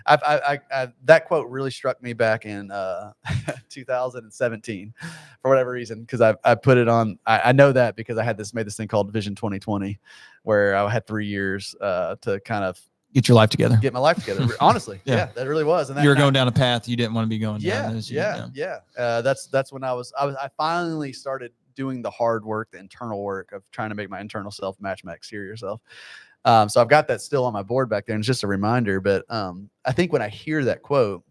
Speaker 2: that quote really struck me back in 2017 for whatever reason, because I put it on. I know that because I had made this thing called Vision 2020, where I had 3 years to kind of
Speaker 3: Get your life together.
Speaker 2: get my life together. Honestly,
Speaker 3: Yeah.
Speaker 2: that really was. And that,
Speaker 3: You were going down a path you didn't want to be going
Speaker 2: yeah,
Speaker 3: down.
Speaker 2: That's when I finally started doing the hard work, the internal work of trying to make my internal self match my exterior self. So I've got that still on my board back there, and it's just a reminder. But I think when I hear that quote,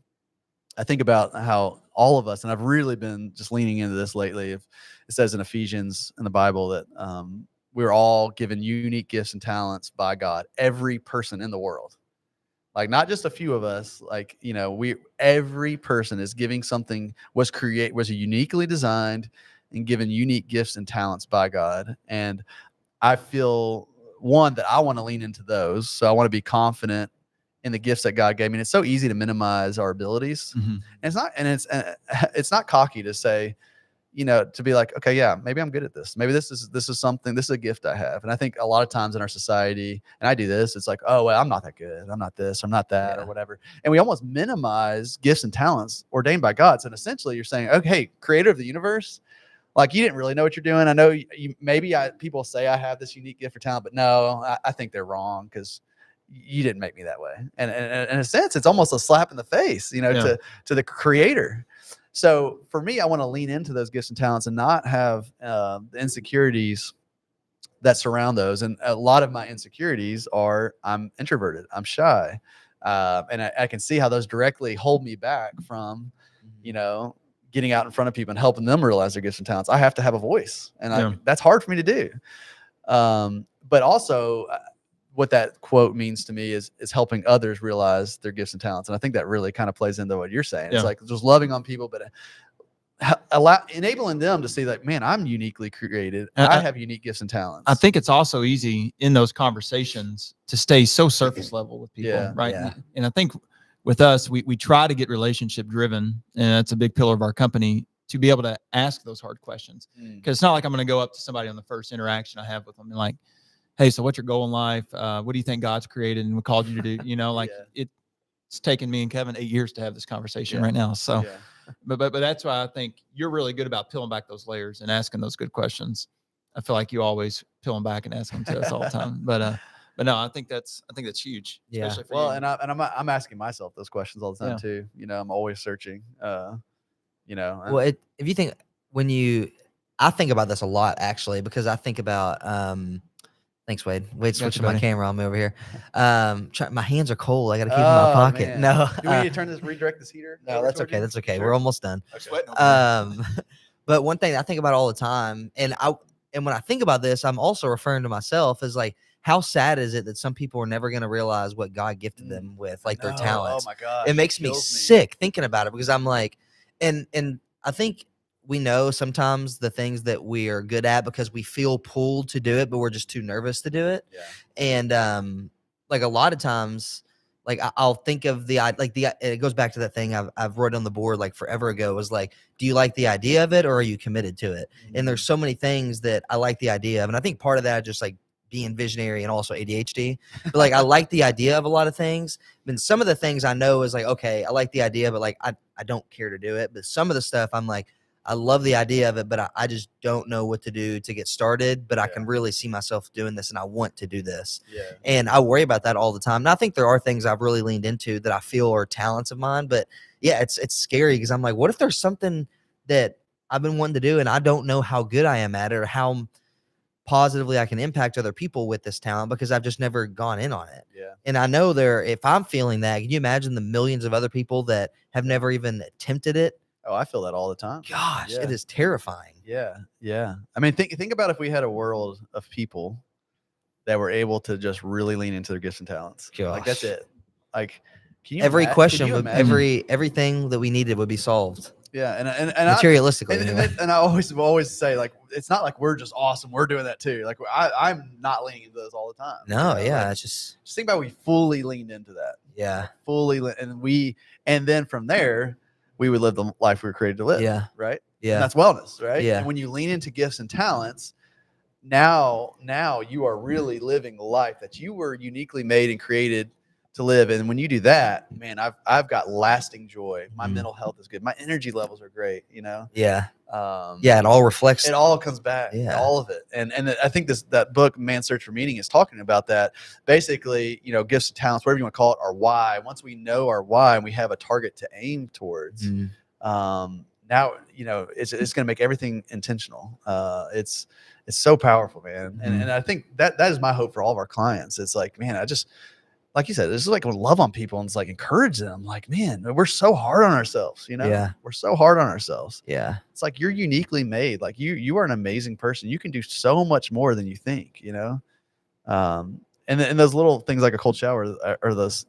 Speaker 2: I think about how all of us, and I've really been just leaning into this lately. It says in Ephesians in the Bible that we're all given unique gifts and talents by God, every person in the world. Like not just a few of us, like, every person is giving something, was uniquely designed and given unique gifts and talents by God. And I feel that I want to lean into those. So I want to be confident in the gifts that God gave me. And it's so easy to minimize our abilities.
Speaker 3: Mhm.
Speaker 2: And it's not cocky to say, to be like, okay, yeah, maybe I'm good at this. Maybe this is something, this is a gift I have. And I think a lot of times in our society, and I do this, it's like, oh, well, I'm not that good. I'm not this, I'm not that, or whatever. And we almost minimize gifts and talents ordained by God. So essentially you're saying, okay, creator of the universe, like you didn't really know what you're doing. I know people say I have this unique gift or talent, but no, I think they're wrong because you didn't make me that way. And in a sense, it's almost a slap in the face, to the creator. So for me, I want to lean into those gifts and talents and not have the insecurities that surround those. And a lot of my insecurities are I'm introverted, I'm shy. And I can see how those directly hold me back from, getting out in front of people and helping them realize their gifts and talents. I have to have a voice, and that's hard for me to do. But also what that quote means to me is helping others realize their gifts and talents. And I think that really kind of plays into what you're saying. It's like just loving on people, but enabling them to see like, man, I'm uniquely created. I have unique gifts and talents.
Speaker 3: I think it's also easy in those conversations to stay so surface level with people, right?
Speaker 1: Yeah.
Speaker 3: And I think with us, we try to get relationship driven, and that's a big pillar of our company, to be able to ask those hard questions. Because it's not like I'm going to go up to somebody on the first interaction I have with them and like, hey, so what's your goal in life? What do you think God's created and what called you to do? It's taken me and Kevin 8 years to have this conversation right now. So, but that's why I think you're really good about peeling back those layers and asking those good questions. I feel like you always peel them back and ask them to us all the time. But no, I think that's huge.
Speaker 1: Yeah.
Speaker 2: Well, and I'm asking myself those questions all the time too. I'm always searching.
Speaker 1: Well, if you think I think about this a lot actually, because I think about thanks, Wade. Wade's switching my camera on me over here. My hands are cold. I got to keep them in my pocket.
Speaker 2: Man.
Speaker 1: No,
Speaker 2: do we need to redirect this heater?
Speaker 1: No, that's okay. That's okay.
Speaker 2: Sure.
Speaker 1: We're almost done.
Speaker 2: Okay.
Speaker 1: But one thing I think about all the time, and when I think about this, I'm also referring to myself as like, how sad is it that some people are never going to realize what God gifted them with, like their talents?
Speaker 2: Oh my God.
Speaker 1: It makes me sick thinking about it, because I'm like, and I think we know sometimes the things that we are good at because we feel pulled to do it, but we're just too nervous to do it.
Speaker 2: Yeah.
Speaker 1: And like a lot of times, like I'll think of it goes back to that thing I've wrote on the board like forever ago, was like, do you like the idea of it or are you committed to it? Mm-hmm. And there's so many things that I like the idea of, and I think part of that is just like being visionary and also ADHD. But like I like the idea of a lot of things. And some of the things I know is like, okay, I like the idea, but like I don't care to do it. But some of the stuff I'm like, I love the idea of it, but I just don't know what to do to get started. But I can really see myself doing this, and I want to do this. Yeah. And I worry about that all the time. And I think there are things I've really leaned into that I feel are talents of mine. But yeah, it's scary, because I'm like, what if there's something that I've been wanting to do and I don't know how good I am at it or how positively I can impact other people with this talent, because I've just never gone in on it. Yeah. And I know if I'm feeling that, can you imagine the millions of other people that have never even attempted it?
Speaker 2: Oh, I feel that all the time.
Speaker 1: Gosh, it is terrifying.
Speaker 2: Yeah. Yeah. I mean, think about if we had a world of people that were able to just really lean into their gifts and talents.
Speaker 1: Gosh.
Speaker 2: Like that's it. Like
Speaker 1: every question would everything that we needed would be solved.
Speaker 2: Yeah. And
Speaker 1: materialistically.
Speaker 2: And I always say, like, it's not like we're just awesome. We're doing that too. Like I'm not leaning into those all the time.
Speaker 1: No, yeah.
Speaker 2: Like,
Speaker 1: it's just
Speaker 2: think about we fully leaned into that.
Speaker 1: Yeah.
Speaker 2: And then from there, we would live the life we were created to live.
Speaker 1: Yeah.
Speaker 2: Right.
Speaker 1: Yeah.
Speaker 2: And that's wellness. Right.
Speaker 1: Yeah.
Speaker 2: And when you lean into gifts and talents, now you are really living the life that you were uniquely made and created to live. And when you do that, man, I've got lasting joy. My mental health is good. My energy levels are great.
Speaker 1: Yeah.
Speaker 2: It
Speaker 1: all reflects.
Speaker 2: It all comes back.
Speaker 1: Yeah.
Speaker 2: All of it. And I think that book, Man's Search for Meaning, is talking about that. Basically, gifts and talents, whatever you want to call it, our why. Once we know our why and we have a target to aim towards, now, it's going to make everything intentional. It's so powerful, man. And I think that is my hope for all of our clients. It's like, man, like you said, this is like love on people and it's like encourage them. Like, man, we're so hard on ourselves,
Speaker 1: Yeah.
Speaker 2: We're so hard on ourselves.
Speaker 1: Yeah.
Speaker 2: It's like you're uniquely made. Like you are an amazing person. You can do so much more than you think, and those little things like a cold shower or those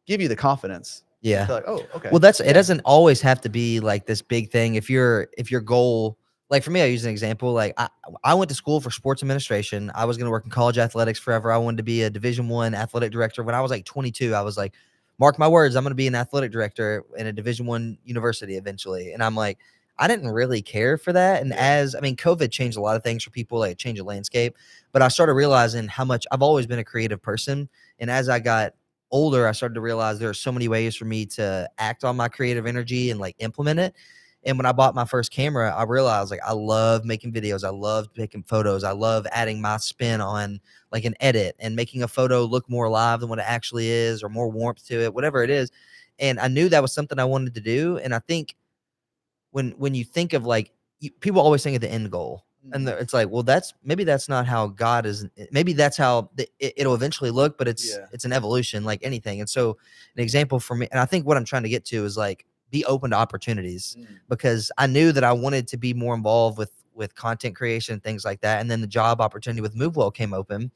Speaker 2: give you the confidence.
Speaker 1: Yeah.
Speaker 2: Like, oh, okay.
Speaker 1: Well, it doesn't always have to be like this big thing. If your goal like for me, I use an example. Like I went to school for sports administration. I was going to work in college athletics forever. I wanted to be a Division I athletic director. When I was like 22, I was like, mark my words, I'm going to be an athletic director in a Division I university eventually. And I'm like, I didn't really care for that. And COVID changed a lot of things for people, like it changed the landscape. But I started realizing how much I've always been a creative person. And as I got older, I started to realize there are so many ways for me to act on my creative energy and like implement it. And when I bought my first camera, I realized like I love making videos. I love taking photos. I love adding my spin on like an edit and making a photo look more alive than what it actually is, or more warmth to it, whatever it is. And I knew that was something I wanted to do. And I think when you think of like people always think of the end goal, and it's like, well, maybe that's not how God is. Maybe that's how it'll eventually look, but it's an evolution like anything. And so an example for me, and I think what I'm trying to get to is like, be open to opportunities, because I knew that I wanted to be more involved with content creation and things like that. And then the job opportunity with MoveWell came open.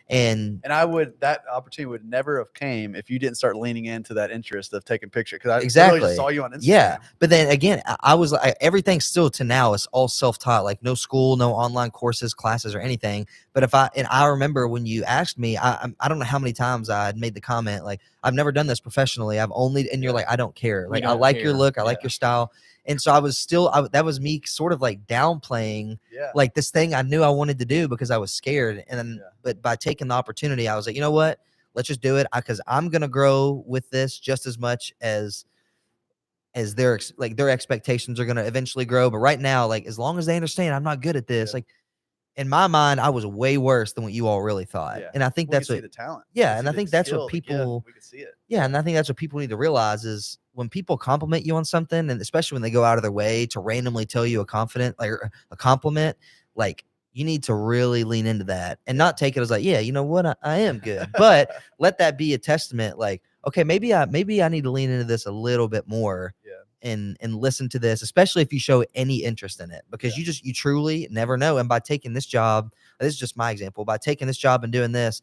Speaker 1: And
Speaker 2: that opportunity would never have came if you didn't start leaning into that interest of taking pictures. Because I
Speaker 1: exactly
Speaker 2: literally saw you on Instagram.
Speaker 1: Yeah. But then again, I was like, everything still to now is all self-taught, like no school, no online courses, classes, or anything. But I remember when you asked me, I don't know how many times I had made the comment, like, I've never done this professionally. And you're like, I don't care. Like, I like your look. I like your style. And so I was that was me sort of like downplaying like this thing I knew I wanted to do because I was scared. And then, but by taking the opportunity, I was like, you know what, let's just do it. Because I'm going to grow with this just as much as their expectations are going to eventually grow. But right now, like, as long as they understand I'm not good at this, like in my mind, I was way worse than what you all really thought. And I think that's what
Speaker 2: the talent.
Speaker 1: Yeah. And I think that's what people,
Speaker 2: we can see it.
Speaker 1: Yeah. And I think that's what people need to realize is when people compliment you on something, and especially when they go out of their way to randomly tell you a compliment, like, you need to really lean into that and not take it as like, yeah, you know what, I am good, but let that be a testament. Like, okay, maybe I need to lean into this a little bit more, and listen to this, especially if you show any interest in it, because you truly never know. And by taking this job, this is just my example, by taking this job and doing this,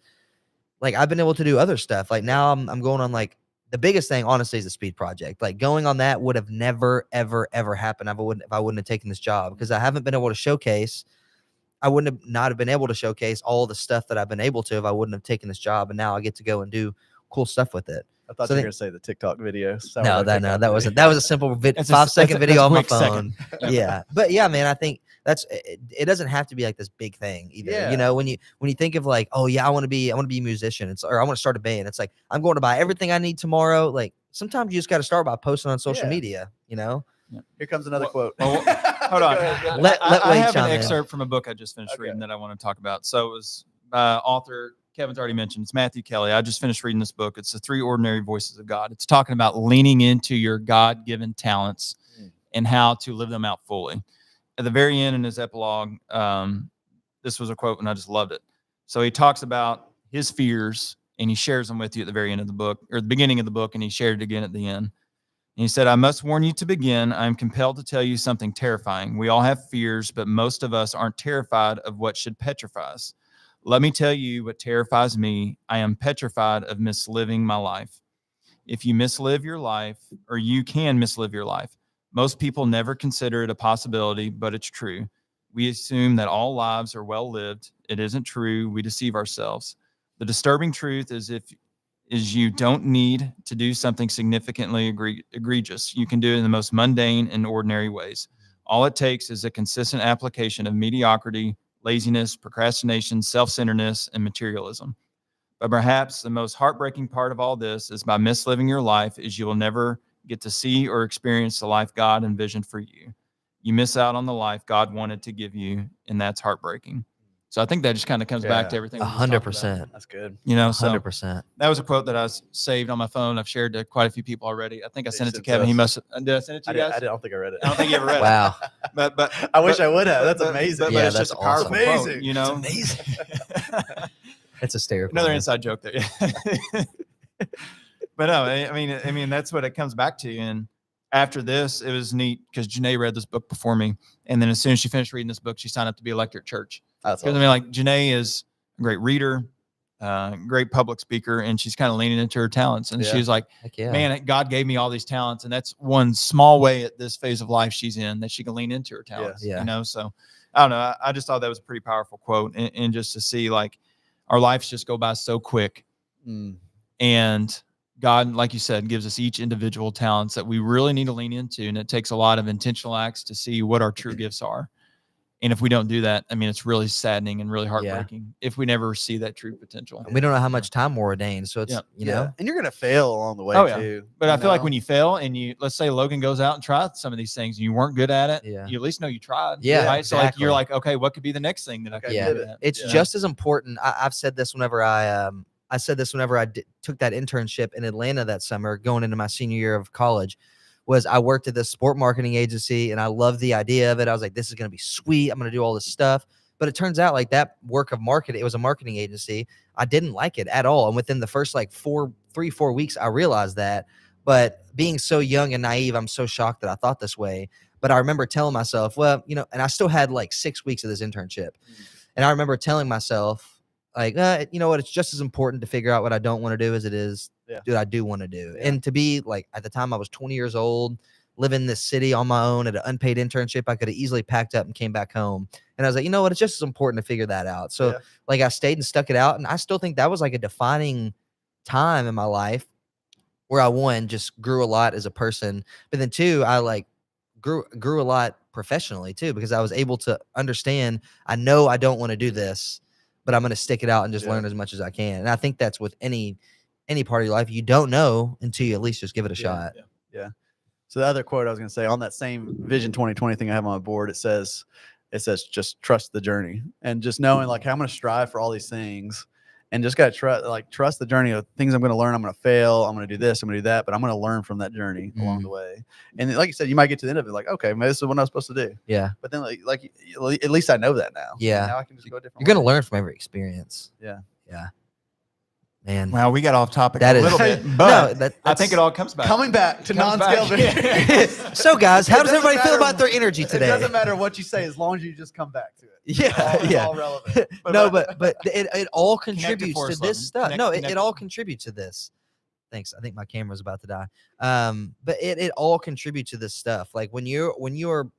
Speaker 1: like, I've been able to do other stuff. Like now I'm going on, like, the biggest thing honestly is the speed project. Like going on that would have never, ever, ever happened if I wouldn't have taken this job, because I haven't been able to showcase. I wouldn't have not have been able to showcase all the stuff that I've been able to if I wouldn't have taken this job. And now I get to go and do cool stuff with it.
Speaker 2: I thought you were going to say the TikTok videos.
Speaker 1: That wasn't. That was a simple 5-second video on my phone. Yeah. But yeah, man, I think it doesn't have to be like this big thing either.
Speaker 2: Yeah.
Speaker 1: You know, when you think of like, oh yeah, I want to be a musician, or I want to start a band. It's like, I'm going to buy everything I need tomorrow. Like, sometimes you just got to start by posting on social media, you know?
Speaker 2: Here comes another quote.
Speaker 3: Hold on. I have an excerpt from a book I just finished reading that I want to talk about. So it was by author Kevin's already mentioned. It's Matthew Kelly. I just finished reading this book. It's The Three Ordinary Voices of God. It's talking about leaning into your God-given talents and how to live them out fully. At the very end in his epilogue, this was a quote and I just loved it. So he talks about his fears and he shares them with you at the very end of the book, or the beginning of the book, and he shared it again at the end. And he said, I must warn you to begin. I am compelled to tell you something terrifying. We all have fears, but most of us aren't terrified of what should petrify us. Let me tell you what terrifies me. I am petrified of misliving my life. If you mislive your life, or you can mislive your life, most people never consider it a possibility, but it's true. We assume that all lives are well lived. It isn't true. We deceive ourselves. The disturbing truth is you don't need to do something significantly egregious. You can do it in the most mundane and ordinary ways. All it takes is a consistent application of mediocrity, laziness, procrastination, self-centeredness, and materialism. But perhaps the most heartbreaking part of all this is by misliving your life is you will never get to see or experience the life God envisioned for you. You miss out on the life God wanted to give you, and that's heartbreaking. So I think that just kind of comes back to everything.
Speaker 1: 100%.
Speaker 2: That's good.
Speaker 3: You know,
Speaker 1: 100%.
Speaker 3: That was a quote that I saved on my phone. I've shared to quite a few people already. I think I sent it to Kevin. He must have. Did I send it to you guys?
Speaker 2: I don't think I read it.
Speaker 3: I don't think you ever read
Speaker 1: Wow.
Speaker 3: it. But
Speaker 2: I wish I would have. That's amazing.
Speaker 1: Yeah,
Speaker 3: it's
Speaker 1: that's
Speaker 3: just a powerful
Speaker 1: awesome.
Speaker 3: quote, you know?
Speaker 2: It's amazing.
Speaker 1: It's hysterical.
Speaker 3: Another
Speaker 1: man.
Speaker 3: inside joke there. But no, I mean, that's what it comes back to. And after this, it was neat because Janae read this book before me. And then as soon as she finished reading this book, she signed up to be a lector at church.
Speaker 2: That's
Speaker 3: Because
Speaker 2: awesome.
Speaker 3: I mean, like, Janae is a great reader. great public speaker, and she's kind of leaning into her talents. And
Speaker 2: Yeah.
Speaker 3: she was like,
Speaker 1: Heck yeah.
Speaker 3: man, God gave me all these talents. And that's one small way at this phase of life she's in that she can lean into her talents,
Speaker 1: Yeah.
Speaker 3: you know? So I don't know. I just thought that was a pretty powerful quote. And just to see like our lives just go by so quick.
Speaker 2: Mm.
Speaker 3: And God, like you said, gives us each individual talents that we really need to lean into. And it takes a lot of intentional acts to see what our true gifts are. And if we don't do that, I mean, it's really saddening and really heartbreaking if we never see that true potential.
Speaker 1: And we don't know how much time we're ordained. So it's,
Speaker 3: Yeah.
Speaker 1: you know,
Speaker 2: And you're gonna fail along the way
Speaker 3: Oh, yeah.
Speaker 2: too.
Speaker 3: But I feel like
Speaker 2: know?
Speaker 3: when you fail and let's say Logan goes out and tries some of these things and you weren't good at it,
Speaker 1: Yeah.
Speaker 3: you at least know you tried.
Speaker 1: Yeah,
Speaker 3: Right. So like, you're
Speaker 1: exactly.
Speaker 3: like, okay, what could be the next thing that I could
Speaker 1: Yeah.
Speaker 3: do? That?
Speaker 1: it's
Speaker 2: Yeah.
Speaker 1: just as important. I've said this whenever I said this whenever I took that internship in Atlanta that summer, going into my senior year of college, was I worked at this sport marketing agency and I loved the idea of it. I was like, this is going to be sweet. I'm going to do all this stuff. But it turns out like that work of marketing, it was a marketing agency. I didn't like it at all. And within the first like 4 weeks, I realized that. But being so young and naive, I'm so shocked that I thought this way. But I remember telling myself, well, you know, and I still had like 6 weeks of this internship. And I remember telling myself, like, you know what, it's just as important to figure out what I don't want to do as it is what I do want to do.
Speaker 2: Yeah.
Speaker 1: And to be like, at the time I was 20 years old, living in this city on my own at an unpaid internship, I could have easily packed up and came back home. And I was like, you know what, it's just as important to figure that out. So
Speaker 2: Yeah.
Speaker 1: like I stayed and stuck it out. And I still think that was like a defining time in my life where I, one, just grew a lot as a person. But then two, I like grew a lot professionally too, because I was able to understand, I know I don't want to do this, but I'm going to stick it out and just learn as much as I can. And I think that's with any part of your life. You don't know until you at least just give it a shot.
Speaker 2: Yeah. So the other quote I was going to say on that same Vision 2020 thing I have on my board, it says just trust the journey, and just knowing like, hey, I'm going to strive for all these things, and just got to trust the journey of things I'm going to learn. I'm going to fail. I'm going to do this. I'm going to do that, but I'm going to learn from that journey along the way. And like you said, you might get to the end of it like, okay, maybe this is what I was supposed to do.
Speaker 1: Yeah.
Speaker 2: But then like at least I know that now.
Speaker 1: Yeah.
Speaker 2: Now I can just go a different.
Speaker 1: You're going to learn from every experience.
Speaker 2: Yeah.
Speaker 1: Yeah. Man.
Speaker 3: Well, we got off topic
Speaker 1: That
Speaker 3: a
Speaker 1: is-
Speaker 3: little bit,
Speaker 1: No,
Speaker 3: but I think it all comes back.
Speaker 2: Coming back to
Speaker 3: Comes
Speaker 2: non-scale
Speaker 3: back.
Speaker 2: victory.
Speaker 1: So guys, how
Speaker 2: It
Speaker 1: does
Speaker 2: doesn't
Speaker 1: everybody feel
Speaker 2: matter-
Speaker 1: about their energy
Speaker 2: It
Speaker 1: today?
Speaker 2: doesn't matter what you say as long as you just come back to it.
Speaker 1: Yeah,
Speaker 2: It's
Speaker 1: yeah.
Speaker 2: all relevant.
Speaker 1: No, but it all contributes
Speaker 3: for
Speaker 1: to
Speaker 3: us,
Speaker 1: this
Speaker 3: Logan.
Speaker 1: stuff. No,
Speaker 3: Connect
Speaker 1: it all contributes to this. Thanks. I think my camera's about to die. But it all contributes to this stuff. Like when you're,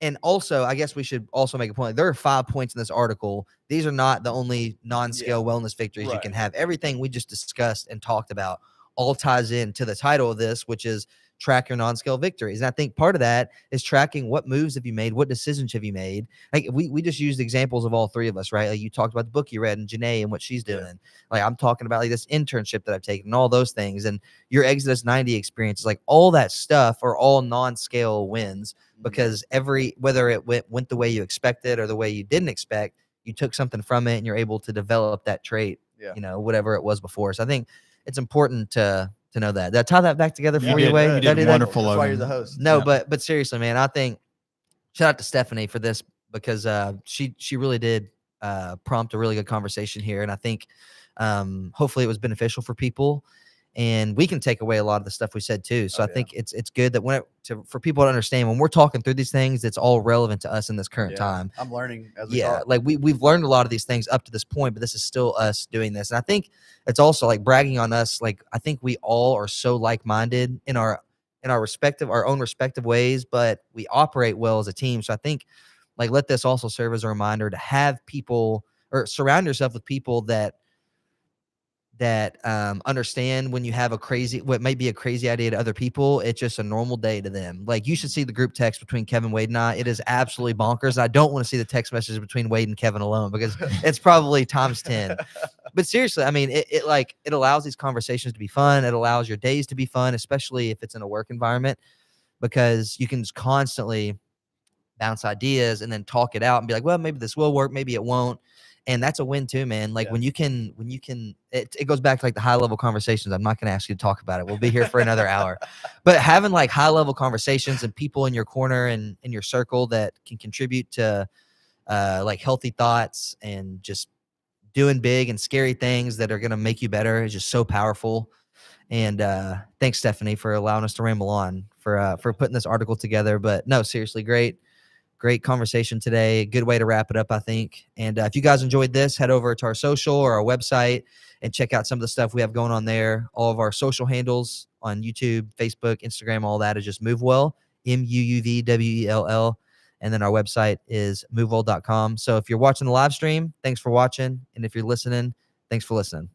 Speaker 1: and also I guess we should also make a point. There are 5 points in this article. These are not the only non-scale wellness victories you
Speaker 2: Right.
Speaker 1: can have. Everything we just discussed and talked about all ties into the title of this, which is track your non-scale victories. And I think part of that is tracking what moves have you made, what decisions have you made. Like we just used examples of all three of us, right? Like you talked about the book you read and Janae and what she's doing. Like I'm talking about like this internship that I've taken and all those things, and your Exodus 90 experiences, like all that stuff are all non-scale wins, because whether it went the way you expected or the way you didn't expect, you took something from it and you're able to develop that trait,
Speaker 2: Yeah.
Speaker 1: you know, whatever it was before. So I think it's important to know that. Did I tie that back together for
Speaker 3: You
Speaker 1: you,
Speaker 3: did.
Speaker 1: Wade?
Speaker 3: You
Speaker 1: Did I
Speaker 3: did
Speaker 1: do that?
Speaker 3: wonderful.
Speaker 2: That's why you're
Speaker 3: Logan.
Speaker 2: the host.
Speaker 1: No,
Speaker 3: Yeah.
Speaker 1: but seriously, man, I think shout out to Stephanie for this, because she really did prompt a really good conversation here, and I think hopefully it was beneficial for people, and we can take away a lot of the stuff we said too. So
Speaker 2: Oh,
Speaker 1: I
Speaker 2: yeah.
Speaker 1: think it's good that for people to understand when we're talking through these things, it's all relevant to us in this current
Speaker 2: Yeah.
Speaker 1: time.
Speaker 2: I'm learning as we
Speaker 1: Yeah,
Speaker 2: talk.
Speaker 1: like we've learned a lot of these things up to this point, but this is still us doing this. And I think it's also like bragging on us. Like I think we all are so like-minded in our own respective ways, but we operate well as a team. So I think like let this also serve as a reminder to have people, or surround yourself with people that understand when you have what might be a crazy idea to other people, it's just a normal day to them. Like you should see the group text between Kevin, Wade, and I. It is absolutely bonkers. I don't want to see the text messages between Wade and Kevin alone, because it's probably times 10. But seriously, I mean, it allows these conversations to be fun. It allows your days to be fun, especially if it's in a work environment, because you can just constantly bounce ideas and then talk it out and be like, well, maybe this will work, maybe it won't. And that's a win too, man. Like
Speaker 2: Yeah.
Speaker 1: when you can, it goes back to like the high level conversations. I'm not going to ask you to talk about it. We'll be here for another hour, but having like high level conversations and people in your corner and in your circle that can contribute to like healthy thoughts and just doing big and scary things that are going to make you better is just so powerful. And thanks, Stephanie, for allowing us to ramble on, for putting this article together. But no, seriously, great Great conversation today. Good way to wrap it up, I think. And if you guys enjoyed this, head over to our social or our website and check out some of the stuff we have going on there. All of our social handles on YouTube, Facebook, Instagram, all that is just MoveWell, MUUVWELL. And then our website is movewell.com. So if you're watching the live stream, thanks for watching. And if you're listening, thanks for listening.